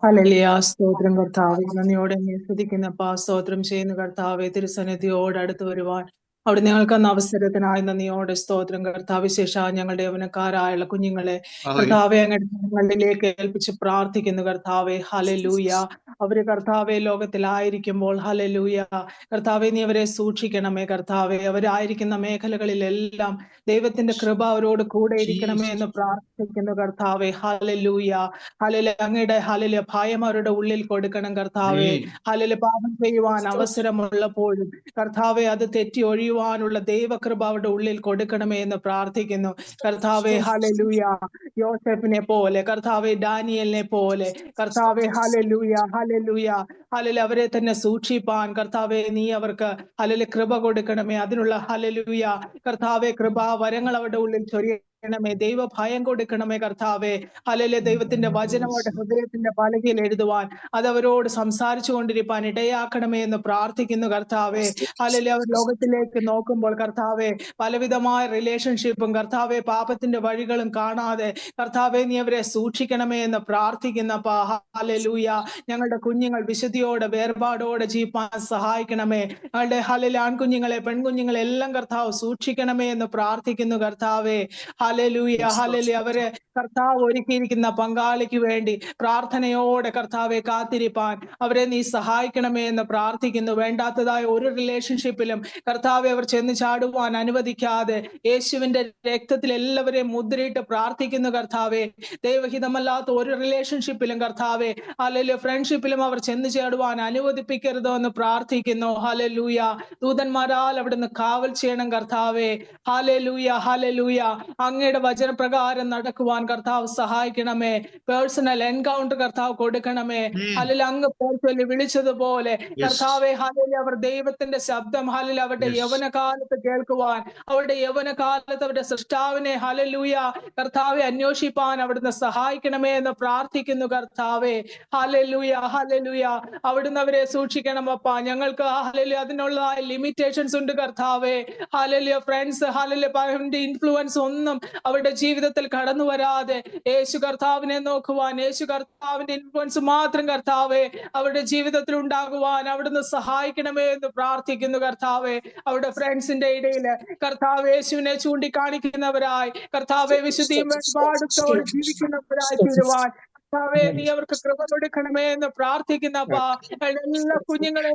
ഹല്ലേലൂയ. സ്തോത്രം കർത്താവേ, നന്ദിയോടെ സ്തുതിക്കുന്നപ്പാ, സ്തോത്രം ചെയ്യുന്ന കർത്താവേ, തിരുസന്നിധിയോട് അടുത്ത് വരുവാൻ അവിടെ ഞങ്ങൾക്ക് അന്ന് അവസരത്തിനായി നന്ദിയോടെ സ്തോത്രം കർത്താവ്. വിശേഷ ഞങ്ങളുടെ യൗവനക്കാരായുള്ള കുഞ്ഞുങ്ങളെ കർത്താവെ അങ്ങടിലേക്ക് ഏൽപ്പിച്ച് പ്രാർത്ഥിക്കുന്നു കർത്താവെ. ഹല്ലേലൂയ. അവര് കർത്താവെ ലോകത്തിലായിരിക്കുമ്പോൾ ഹല്ലേലൂയ കർത്താവെ നീ അവരെ സൂക്ഷിക്കണമേ കർത്താവെ. അവരായിരിക്കുന്ന മേഖലകളിലെല്ലാം ദൈവത്തിന്റെ കൃപ അവരോട് കൂടെ ഇരിക്കണമേ എന്ന് പ്രാർത്ഥിക്കുന്നു കർത്താവെ. ഹല്ലേലൂയ. ഹല്ലേലൂയ. അങ്ങയുടെ ഹല്ലേലൂയ ഭയം അവരുടെ ഉള്ളിൽ കൊടുക്കണം കർത്താവെ. ഹല്ലേലൂയ. പാപം ചെയ്യുവാൻ അവസരമുള്ളപ്പോഴും കർത്താവെ അത് തെറ്റി ഒഴിയുവാൻ തിരിച്ചറിയുവാനുള്ള ദൈവകൃപ അവരുടെ ഉള്ളിൽ കൊടുക്കണമേ എന്ന് പ്രാർത്ഥിക്കുന്നു. കർത്താവെ ഹല്ലേലൂയ, യോസേഫിനെ പോലെ, കർത്താവെ ഡാനിയലിനെ പോലെ, കർത്താവെ ഹല്ലേലൂയ ഹല്ലേലൂയ ഹല്ലേലൂയ, അവരെ തന്നെ സൂക്ഷിപ്പാൻ കർത്താവെ നീ അവർക്ക് ഹല്ലേലൂയ കൃപ കൊടുക്കണമേ. അതിനുള്ള ഹല്ലേലൂയ കർത്താവെ കൃപാവരങ്ങൾ അവരുടെ ഉള്ളിൽ ചൊരിയണമേ. ദൈവ ഭയം കൊടുക്കണമേ കർത്താവെ. ഹല്ലേലൂയ, ദൈവത്തിന്റെ വചനം അവരുടെ ഹൃദയത്തിന്റെ പലകയിൽ എഴുതുവാൻ, അത് അവരോട് സംസാരിച്ചു കൊണ്ടിരിപ്പാൻ ഇടയാക്കണമേ എന്ന് പ്രാർത്ഥിക്കുന്നു കർത്താവെ. ഹല്ലേലൂയ, അവർ ലോകത്തിലേക്ക് നോക്കുമ്പോൾ കർത്താവെ പലവിധമായ റിലേഷൻഷിപ്പും കർത്താവെ പാപത്തിന്റെ വഴികളും കാണാതെ കർത്താവെ നീ അവരെ സൂക്ഷിക്കണമേ എന്ന് പ്രാർത്ഥിക്കുന്നപ്പാ. ഹല്ലേലൂയ, ഞങ്ങളുടെ കുഞ്ഞുങ്ങൾ വിശുദ്ധിയോടെ വേർപാടോടെ ജീവിപ്പാൻ സഹായിക്കണമേ. ഞങ്ങളുടെ ഹല്ലേലൂയ ആൺകുഞ്ഞുങ്ങളെ പെൺകുഞ്ഞുങ്ങളെ എല്ലാം കർത്താവ് സൂക്ഷിക്കണമേ എന്ന് പ്രാർത്ഥിക്കുന്നു കർത്താവെ. ഹല്ലേലൂയ ഹല്ലേലൂയ, അവരെ കർത്താവ് ഒരുക്കിയിരിക്കുന്ന പങ്കാളിക്ക് വേണ്ടി പ്രാർത്ഥനയോടെ കർത്താവെ കാത്തിരിപ്പാൻ അവരെ നീ സഹായിക്കണമേ എന്ന് പ്രാർത്ഥിക്കുന്നു. വേണ്ടാത്തതായ ഒരു റിലേഷൻഷിപ്പിലും കർത്താവെ അവർ ചെന്ന് ചാടുവാൻ അനുവദിക്കാതെ യേശുവിന്റെ രക്തത്തിൽ എല്ലാവരെയും മുദ്രയിട്ട് പ്രാർത്ഥിക്കുന്നു കർത്താവെ. ദൈവഹിതമല്ലാത്ത ഒരു റിലേഷൻഷിപ്പിലും കർത്താവെ ഹല്ലേലൂയ ഫ്രണ്ട്ഷിപ്പിലും അവർ ചെന്ന് ചേടുവാൻ അനുവദിപ്പിക്കരുതോ എന്ന് പ്രാർത്ഥിക്കുന്നു. ഹല്ലേലൂയ, ദൂതന്മാരാൽ അവിടുന്ന് കാവൽ ചെയ്യണം കർത്താവെ. ഹല്ലേലൂയ ഹല്ലേലൂയ, അങ്ങയുടെ വചനപ്രകാരം നടക്കുവാൻ കർത്താവ് സഹായിക്കണമേ. പേഴ്സണൽ എൻകൗണ്ടർ കർത്താവ് കൊടുക്കണമേ. ഹല്ലേലൂയ, അങ്ങ് പേഴ്സണലി വിളിച്ചതുപോലെ കർത്താവെ ഹല്ലേലൂയ അവർ ദൈവത്തിന്റെ ശബ്ദം ഹല്ലേലൂയ അവരുടെ യൗവനകാലത്ത് കേൾക്കുവാൻ, അവരുടെ യൗവനകാലത്ത് അവരുടെ സൃഷ്ടാവിനെ ഹല്ലേലൂയ കർത്താവെ അന്വേഷിപ്പാൻ അവിടുന്ന് സഹായിക്കണമേ എന്ന് പ്രാർത്ഥിക്കുന്നു കർത്താവെ. ഹല്ലേലൂയ ഹല്ലേലൂയ, അവിടുന്ന് അവരെ സൂക്ഷിക്കണം അപ്പാ. ഞങ്ങൾക്ക് ഹല്ലേലൂയ അതിനുള്ള ലിമിറ്റേഷൻസ് ഉണ്ട് കർത്താവെ. ഹല്ലേലൂയ, ഫ്രണ്ട്സ് ഹല്ലേലൂയ ഇൻഫ്ലുവൻസ് ഒന്നും അവരുടെ ജീവിതത്തിൽ കടന്നു വരാതെ യേശു കർത്താവിനെ നോക്കുവാൻ, യേശു കർത്താവിന്റെ ഇൻഫ്ലുവൻസ് മാത്രം കർത്താവെ അവരുടെ ജീവിതത്തിൽ ഉണ്ടാകുവാൻ അവിടുന്ന് സഹായിക്കണമേ എന്ന് പ്രാർത്ഥിക്കുന്നു കർത്താവെ. അവരുടെ ഫ്രണ്ട്സിന്റെ ഇടയിൽ കർത്താവ് യേശുവിനെ ചൂണ്ടിക്കാണിക്കുന്നവരായി, കർത്താവെ വിശുദ്ധിയും വേർപാടുത്തോടെ ജീവിക്കുന്നവരായി തീരുവാൻ കർത്താവെ നീ അവർക്ക് കൃപ കൊടുക്കണമേ എന്ന് പ്രാർത്ഥിക്കുന്നപ്പാ. എല്ലാ കുഞ്ഞുങ്ങളെ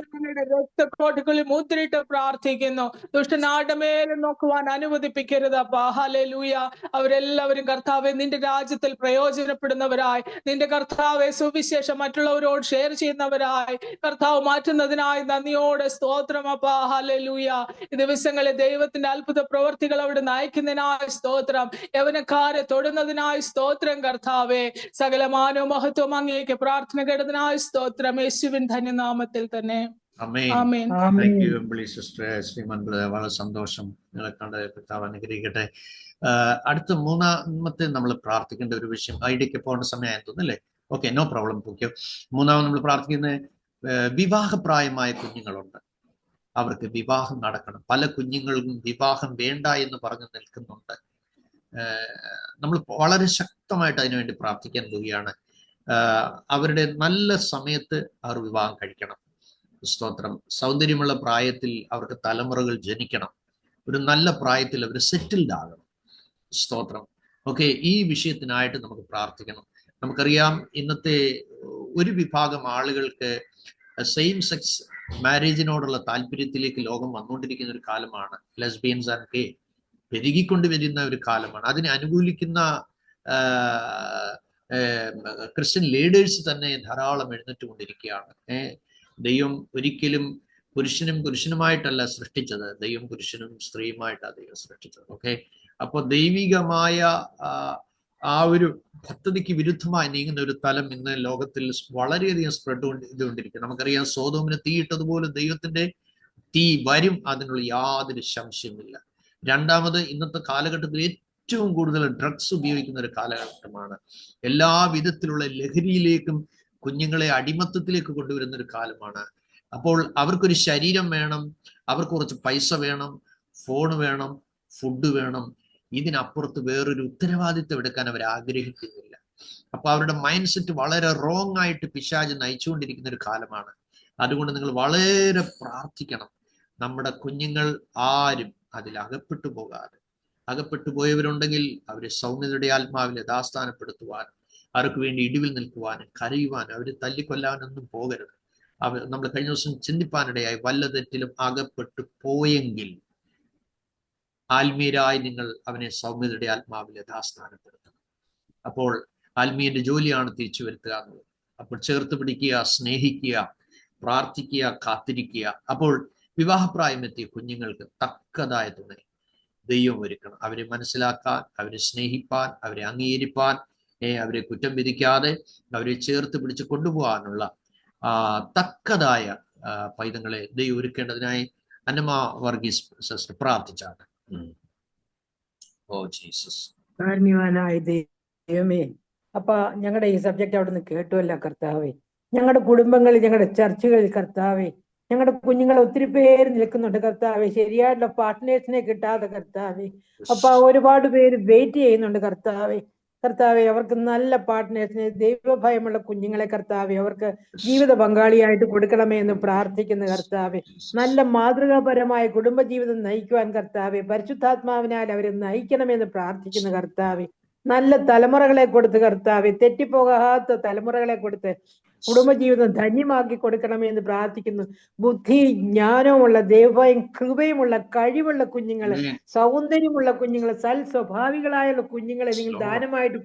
രക്തക്കോട്ടുകളിൽ മുദ്രയിട്ട് പ്രാർത്ഥിക്കുന്നു. ദുഷ്ടനാടെ മേലെ നോക്കുവാൻ അനുവദിപ്പിക്കരുതപ്പാ. ഹല്ലേലൂയ, അവരെല്ലാവരും കർത്താവെ നിന്റെ രാജ്യത്തിൽ പ്രയോജനപ്പെടുന്നവരായി, നിന്റെ കർത്താവെ സുവിശേഷം മറ്റുള്ളവരോട് ഷെയർ ചെയ്യുന്നവരായി കർത്താവ് മാറ്റുന്നതിനായി നന്ദിയോടെ സ്തോത്രം അപ്പാ. ഹല്ലേലൂയ, ഈ ദിവസങ്ങളെ ദൈവത്തിന്റെ അത്ഭുത പ്രവർത്തികൾ അവിടെ നയിക്കുന്നതിനായി സ്തോത്രം, യവനക്കാരെ തൊടുന്നതിനായി സ്തോത്രം കർത്താവെ. സകലമായ മഹത്വം അങ്ങേക്ക് പ്രാർത്ഥന കേട്ടതിനായി സ്തോത്രം, യേശുവിൻ ധന്യനാമത്തിൽ തന്നെ ആമേൻ. വളരെ സന്തോഷം നിങ്ങളെ കണ്ട്. കർത്താവ് അനുഗ്രഹിക്കട്ടെ. അടുത്ത മൂന്നാമത്തെ നമ്മൾ പ്രാർത്ഥിക്കേണ്ട ഒരു വിഷയം, ഐഡിയക്ക് പോകേണ്ട സമയമായി തോന്നുന്നല്ലേ? Okay, no problem. ഓക്കെ, മൂന്നാമത് നമ്മൾ പ്രാർത്ഥിക്കുന്നത് വിവാഹപ്രായമായ കുഞ്ഞുങ്ങളുണ്ട്, അവർക്ക് വിവാഹം നടക്കണം. പല കുഞ്ഞുങ്ങൾക്കും വിവാഹം വേണ്ട എന്ന് പറഞ്ഞു നിൽക്കുന്നുണ്ട്. നമ്മൾ വളരെ ശക്തമായിട്ട് അതിനുവേണ്ടി പ്രാർത്ഥിക്കാൻ പോവുകയാണ്. അവരുടെ നല്ല സമയത്ത് അവർ വിവാഹം കഴിക്കണം. സ്തോത്രം. സൗന്ദര്യമുള്ള പ്രായത്തിൽ അവർക്ക് തലമുറകൾ ജനിക്കണം. ഒരു നല്ല പ്രായത്തിൽ അവർ സെറ്റിൽഡ് ആകണം. സ്തോത്രം. ഓക്കെ, ഈ വിഷയത്തിനായിട്ട് നമുക്ക് പ്രാർത്ഥിക്കണം. നമുക്കറിയാം ഇന്നത്തെ ഒരു വിഭാഗം ആളുകൾക്ക് സെയിം സെക്സ് മാരേജിനോടുള്ള താല്പര്യത്തിലേക്ക് ലോകം വന്നുകൊണ്ടിരിക്കുന്ന ഒരു കാലമാണ്. ലെസ്ബിയൻസ് ആൻഡ് ഗേ പെരുകിക്കൊണ്ടുവരുന്ന ഒരു കാലമാണ്. അതിനെ അനുകൂലിക്കുന്ന ക്രിസ്ത്യൻ ലീഡേഴ്സ് തന്നെ ധാരാളം എഴുന്നേറ്റുകൊണ്ടിരിക്കുകയാണ്. ദൈവം ഒരിക്കലും പുരുഷനും പുരുഷനുമായിട്ടല്ല സൃഷ്ടിച്ചത്, ദൈവം പുരുഷനും സ്ത്രീയുമായിട്ടാണ് ദൈവം സൃഷ്ടിച്ചത്. ഓക്കെ, അപ്പോൾ ദൈവികമായ ആ ഒരു പദ്ധതിക്ക് വിരുദ്ധമായി നീങ്ങുന്ന ഒരു തലം ഇന്ന് ലോകത്തിൽ വളരെയധികം സ്പ്രെഡ് ചെയ്തുകൊണ്ടിരിക്കും. നമുക്കറിയാം സോതോമിന് തീയിട്ടതുപോലെ ദൈവത്തിന്റെ തീ വരും, അതിനുള്ള യാതൊരു സംശയമില്ല. രണ്ടാമത്, ഇന്നത്തെ കാലഘട്ടത്തിൽ ഏറ്റവും കൂടുതൽ ഡ്രഗ്സ് ഉപയോഗിക്കുന്ന ഒരു കാലഘട്ടമാണ്. എല്ലാ വിധത്തിലുള്ള ലഹരിയിലേക്കും കുഞ്ഞുങ്ങളെ അടിമത്തത്തിലേക്ക് കൊണ്ടുവരുന്ന ഒരു കാലമാണ്. അപ്പോൾ അവർക്കൊരു ശരീരം വേണം, അവർക്ക് കുറച്ച് പൈസ വേണം, ഫോൺ വേണം, ഫുഡ് വേണം. ഇതിനപ്പുറത്ത് വേറൊരു ഉത്തരവാദിത്വം എടുക്കാൻ അവർ ആഗ്രഹിക്കുന്നില്ല. അപ്പൊ അവരുടെ മൈൻഡ് സെറ്റ് വളരെ റോങ് ആയിട്ട് പിശാച് നയിച്ചുകൊണ്ടിരിക്കുന്ന ഒരു കാലമാണ്. അതുകൊണ്ട് നിങ്ങൾ വളരെ പ്രാർത്ഥിക്കണം, നമ്മുടെ കുഞ്ഞുങ്ങൾ ആരും അതിൽ അകപ്പെട്ടു പോകാതെ, അകപ്പെട്ടു പോയവരുണ്ടെങ്കിൽ അവരെ സൗമ്യതയുടെ ആത്മാവിൽ യഥാസ്ഥാനപ്പെടുത്തുവാൻ, അവർക്ക് വേണ്ടി ഇടിവിൽ നിൽക്കുവാനും കരയുവാനും, അവരെ തല്ലിക്കൊല്ലാനൊന്നും പോകരുത്. നമ്മൾ കഴിഞ്ഞ ദിവസം ചിന്തിപ്പാനിടയായി, വല്ല തെറ്റിലും അകപ്പെട്ടു പോയെങ്കിൽ ആത്മീയരായി നിങ്ങൾ അവനെ സൗമ്യതയുടെ ആത്മാവിൽ യഥാസ്ഥാനപ്പെടുത്തണം. അപ്പോൾ ആത്മീയന്റെ ജോലിയാണ് തിരിച്ചു വരുത്തുക എന്നുള്ളത്. അപ്പോൾ ചേർത്ത് പിടിക്കുക, സ്നേഹിക്കുക, പ്രാർത്ഥിക്കുക, കാത്തിരിക്കുക. അപ്പോൾ വിവാഹപ്രായമെത്തിയ കുഞ്ഞുങ്ങൾക്ക് തക്കതായ തുണ ദൈവം ഒരുക്കണം. അവരെ മനസ്സിലാക്കാൻ, അവരെ സ്നേഹിപ്പാൻ, അവരെ അംഗീകരിപ്പാൻ, അവരെ കുറ്റം വിധിക്കാതെ അവരെ ചേർത്ത് പിടിച്ച് കൊണ്ടുപോകാനുള്ള തക്കതായ പൈതങ്ങളെ ദൈവം ഒരുക്കേണ്ടതിനായി Annamma Varghese sister പ്രാർത്ഥിച്ചാണ്. Oh Jesus. കാരുണ്യവാനായ ദൈവമേ, അപ്പ ഞങ്ങളുടെ ഈ സബ്ജക്റ്റ് അവിടെ നിന്ന് കേട്ടുവല്ല കർത്താവേ. ഞങ്ങളുടെ കുടുംബങ്ങളിൽ, ഞങ്ങളുടെ ചർച്ചുകളിൽ കർത്താവേ, ഞങ്ങളുടെ കുഞ്ഞുങ്ങൾ ഒത്തിരി പേര് നിൽക്കുന്നുണ്ട് കർത്താവേ, ശരിയായിട്ടുള്ള പാർട്ട്നേഴ്സിനെ കിട്ടാതെ കർത്താവേ. അപ്പൊ ഒരുപാട് പേര് വെയിറ്റ് ചെയ്യുന്നുണ്ട് കർത്താവേ. കർത്താവെ, അവർക്ക് നല്ല പാർട്ട്നേഴ്സിനെ, ദൈവഭയമുള്ള കുഞ്ഞുങ്ങളെ കർത്താവെ അവർക്ക് ജീവിത പങ്കാളിയായിട്ട് കൊടുക്കണമേ എന്ന് പ്രാർത്ഥിക്കുന്ന കർത്താവെ. നല്ല മാതൃകാപരമായ കുടുംബജീവിതം നയിക്കുവാൻ കർത്താവെ പരിശുദ്ധാത്മാവിനാൽ അവരെ നയിക്കണമെന്ന് പ്രാർത്ഥിക്കുന്ന കർത്താവെ. നല്ല തലമുറകളെ കൊടുത്ത് കർത്താവെ, തെറ്റിപ്പോകാത്ത തലമുറകളെ കൊടുത്ത് കുടുംബജീവിതം ധന്യമാക്കി കൊടുക്കണമേ എന്ന് പ്രാർത്ഥിക്കുന്നു. ബുദ്ധി, ജ്ഞാനവുമുള്ള, ദൈവഭയം, കൃപയുമുള്ള, കഴിവുള്ള കുഞ്ഞുങ്ങളെ, സൗന്ദര്യമുള്ള കുഞ്ഞുങ്ങളെ, സ്വഭാവികളായുള്ള കുഞ്ഞുങ്ങളെ നിങ്ങൾ ദാനമായിട്ട്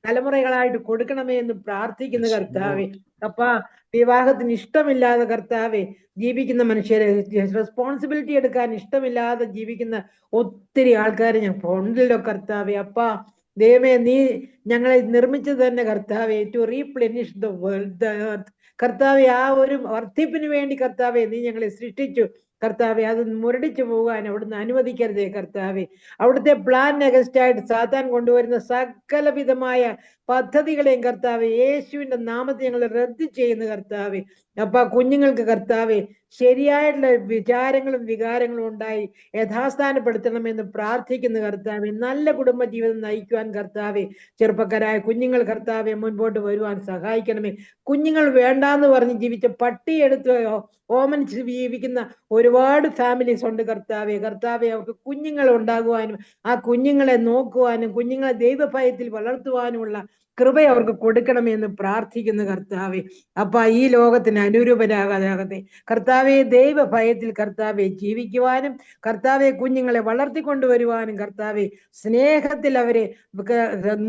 തലമുറകളായിട്ട് കൊടുക്കണമേ എന്ന് പ്രാർത്ഥിക്കുന്ന കർത്താവെ. അപ്പ വിവാഹത്തിന് ഇഷ്ടമില്ലാതെ കർത്താവെ ജീവിക്കുന്ന മനുഷ്യരെ, റെസ്പോൺസിബിലിറ്റി എടുക്കാൻ ഇഷ്ടമില്ലാതെ ജീവിക്കുന്ന ഒത്തിരി ആൾക്കാരെ ഞാൻ ഉണ്ടല്ലോ കർത്താവെ. അപ്പ ദൈവമേ, നീ ഞങ്ങളെ നിർമ്മിച്ചത് തന്നെ കർത്താവെ ടു റീപ്ലെനിഷ് ദ വേൾഡ് കർത്താവെ. ആ ഒരു വർദ്ധിപ്പിന് വേണ്ടി കർത്താവെ നീ ഞങ്ങളെ സൃഷ്ടിച്ചു കർത്താവെ. അത് മുരടിച്ചു പോകാൻ അവിടുന്ന് അനുവദിക്കരുതേ കർത്താവെ. അവിടുത്തെ പ്ലാൻ അഗസ്റ്റായിട്ട് സാത്താൻ കൊണ്ടുവരുന്ന സകലവിധമായ പദ്ധതികളെയും കർത്താവെ യേശുവിന്റെ നാമത്തിൽ ഞങ്ങൾ റദ്ദ് ചെയ്യുന്നു കർത്താവെ. അപ്പൊ കുഞ്ഞുങ്ങൾക്ക് കർത്താവെ ശരിയായിട്ടുള്ള വിചാരങ്ങളും വികാരങ്ങളും ഉണ്ടായി യഥാസ്ഥാനപ്പെടുത്തണമെന്ന് പ്രാർത്ഥിക്കുന്ന കർത്താവെ. നല്ല കുടുംബജീവിതം നയിക്കുവാൻ കർത്താവെ ചെറുപ്പക്കാരായ കുഞ്ഞുങ്ങൾ കർത്താവെ മുൻപോട്ട് വരുവാൻ സഹായിക്കണമേ. കുഞ്ഞുങ്ങൾ വേണ്ടാന്ന് പറഞ്ഞ് ജീവിച്ച പട്ടിയെടുത്ത് ഓമനിച്ച് ജീവിക്കുന്ന ഒരുപാട് ഫാമിലീസ് ഉണ്ട് കർത്താവെ. കർത്താവെ, അവർക്ക് കുഞ്ഞുങ്ങൾ ഉണ്ടാകുവാനും ആ കുഞ്ഞുങ്ങളെ നോക്കുവാനും കുഞ്ഞുങ്ങളെ ദൈവഭയത്തിൽ വളർത്തുവാനുമുള്ള കൃപ അവർക്ക് കൊടുക്കണമെന്ന് പ്രാർത്ഥിക്കുന്ന കർത്താവെ. അപ്പ ഈ ലോകത്തിന് അനുരൂപരാകാതെ കർത്താവെ ദൈവഭയത്തിൽ കർത്താവെ ജീവിക്കുവാനും കർത്താവെ കുഞ്ഞുങ്ങളെ വളർത്തിക്കൊണ്ടുവരുവാനും കർത്താവെ സ്നേഹത്തിൽ അവരെ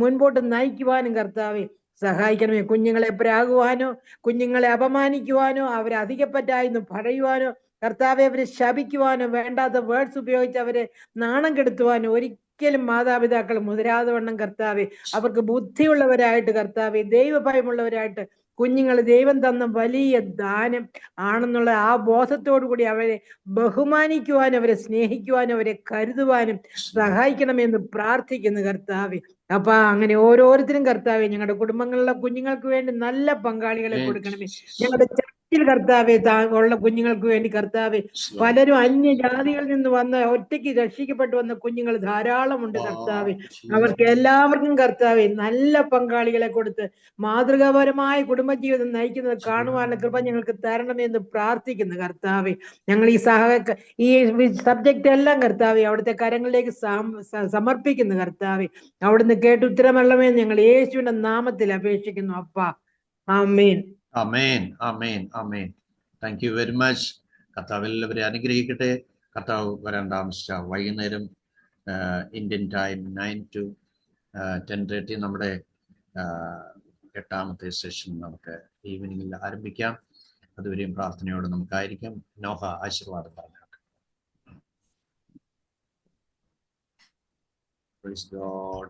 മുൻപോട്ട് നയിക്കുവാനും കർത്താവെ സഹായിക്കണമേ. കുഞ്ഞുങ്ങളെ പ്രാകുവാനോ കുഞ്ഞുങ്ങളെ അപമാനിക്കുവാനോ അവരെ അധികപ്പറ്റായെന്ന് പറയുവാനോ കർത്താവെ അവരെ ശപിക്കുവാനോ വേണ്ടാത്ത വേർഡ്സ് ഉപയോഗിച്ച് അവരെ നാണം കെടുത്തുവാനോ ഒരിക്കലും മാതാപിതാക്കൾ മുതിരാതെ വണ്ണം കർത്താവെ അവർക്ക് ബുദ്ധിയുള്ളവരായിട്ട് കർത്താവെ ദൈവഭയമുള്ളവരായിട്ട് കുഞ്ഞുങ്ങൾ ദൈവം തന്ന വലിയ ദാനം ആണെന്നുള്ള ആ ബോധത്തോടു കൂടി അവരെ ബഹുമാനിക്കുവാനും അവരെ സ്നേഹിക്കുവാനും അവരെ കരുതുവാനും സഹായിക്കണമെന്ന് പ്രാർത്ഥിക്കുന്നു കർത്താവെ. അപ്പൊ അങ്ങനെ ഓരോരുത്തരും കർത്താവെ ഞങ്ങളുടെ കുടുംബങ്ങളിലെ കുഞ്ഞുങ്ങൾക്ക് വേണ്ടി നല്ല പങ്കാളികളെ കൊടുക്കണമേ. ഞങ്ങളുടെ കർത്താവെ ഉള്ള കുഞ്ഞുങ്ങൾക്ക് വേണ്ടി കർത്താവെ പലരും അന്യജാതികളിൽ നിന്ന് വന്ന ഒറ്റയ്ക്ക് രക്ഷിക്കപ്പെട്ടു വന്ന കുഞ്ഞുങ്ങൾ ധാരാളമുണ്ട് കർത്താവെ. അവർക്ക് എല്ലാവർക്കും കർത്താവെ നല്ല പങ്കാളികളെ കൊടുത്ത് മാതൃകാപരമായ കുടുംബജീവിതം നയിക്കുന്നത് കാണുവാനുള്ള കൃപ ഞങ്ങൾക്ക് തരണമെന്ന് പ്രാർത്ഥിക്കുന്നു കർത്താവെ. ഞങ്ങൾ ഈ സബ്ജക്റ്റ് എല്ലാം കർത്താവെ അവിടുത്തെ കരങ്ങളിലേക്ക് സമർപ്പിക്കുന്നു കർത്താവെ. അവിടുന്ന് കേട്ടുത്തരമല്ലമേ ഞങ്ങൾ യേശുവിന്റെ നാമത്തിൽ അപേക്ഷിക്കുന്നു അപ്പ. Amen. Amen, amen, amen. Thank you very much. കർത്താവ് എല്ലാവരെയും അനുഗ്രഹിക്കട്ടെ. കർത്താവ് വരാൻ താമസിച്ച വൈകുന്നേരം ഇന്ത്യൻ ടൈം 9 to 10:30 നമ്മുടെ 8ാമത്തെ സെഷൻ നമുക്ക് ഈവനിങ്ങിൽ ആരംഭിക്കാം. അതുവരെയും പ്രാർത്ഥനയോടെ നമുക്കായിരിക്കാം. നോഹ ആശീർവാദം പറഞ്ഞു. Praise God.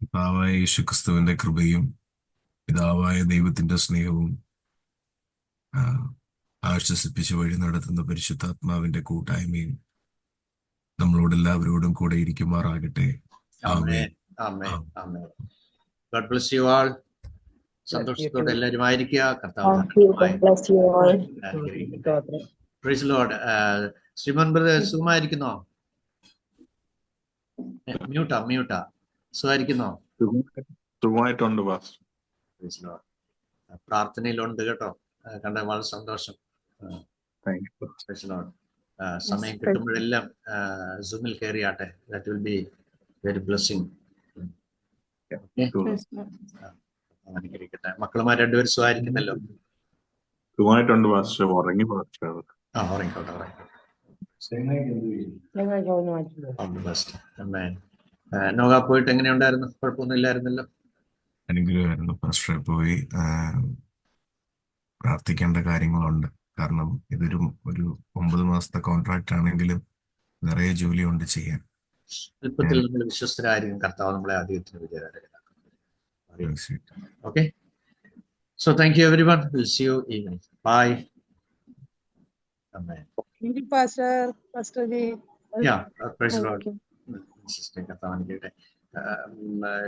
പിതാവായ യേശുക്രിസ്തുവിന്റെ കൃപയും പിതാവായ ദൈവത്തിന്റെ സ്നേഹവും ആശ്വസിപ്പിച്ച് വഴി നടത്തുന്ന പരിശുദ്ധാത്മാവിന്റെ കൂട്ടായ്മയും നമ്മളോട് എല്ലാവരോടും കൂടെ ഇരിക്കുമാറാകട്ടെ. ആമേൻ, amen, amen. God bless you all. സന്തോഷത്തോടെ എല്ലാവരും ആയിരിക്കുക. കർത്താവ് പ്രൈസ് ലോർഡ്. ശ്രീമൻ ബ്രദർ സുഖമായിരിക്കുന്നോ? മ്യൂട്ടാ സുഖമായിരിക്കുന്നോ? സുഖമായിട്ടുണ്ട്. പ്രാർത്ഥനയിലുണ്ട് കേട്ടോ. കണ്ട വളരെ സന്തോഷം. സമയം കിട്ടുമ്പോഴെല്ലാം സൂമിൽ കയറിയാട്ടെ. That will be very blessing. അനുഗ്രഹിക്കട്ടെ. മക്കളുമാർ രണ്ടുപേരും സുഖമായിരിക്കുന്നല്ലോ? സുഖമായിട്ടുണ്ട് പാസ്റ്റർ. ഉറങ്ങി പാസ്റ്റർ. നോക പോയിട്ട് എങ്ങനെയുണ്ടായിരുന്നു? കുഴപ്പമൊന്നും ഇല്ലായിരുന്നല്ലോ? അനുഗ്രഹമായിരുന്നു പാസ്റ്ററെ. പോയി പ്രാർത്ഥിക്കേണ്ട കാര്യങ്ങളുണ്ട്. കാരണം ഇതൊരു 9 മാസത്തെ കോൺട്രാക്ട് ആണെങ്കിലും നിറയെ ജോലിയുണ്ട് ചെയ്യാൻ. എളുപ്പത്തിൽ നമ്മൾ വിശ്വസ്തരായിരിക്കും. കർത്താവ് നമ്മളെ ആദ്യത്തിന് വിജയകരമാക്കും. തീർച്ചയായിട്ടും. Okay. So thank you everyone. We'll see you evening. Bye. Amen. Thank you, Pastor Ji. Yeah, praise the Lord. Sister കർത്താവ് അനുഗ്രഹിക്കട്ടെ.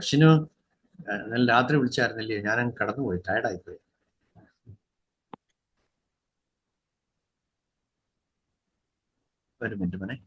ഷിനു, ഞാൻ രാത്രി വിളിച്ചായിരുന്നില്ലേ? ഞാനങ്ങ് കടന്നുപോയി, ടയർഡായിപ്പോയി. ഒരു മിനിറ്റ് മോനെ.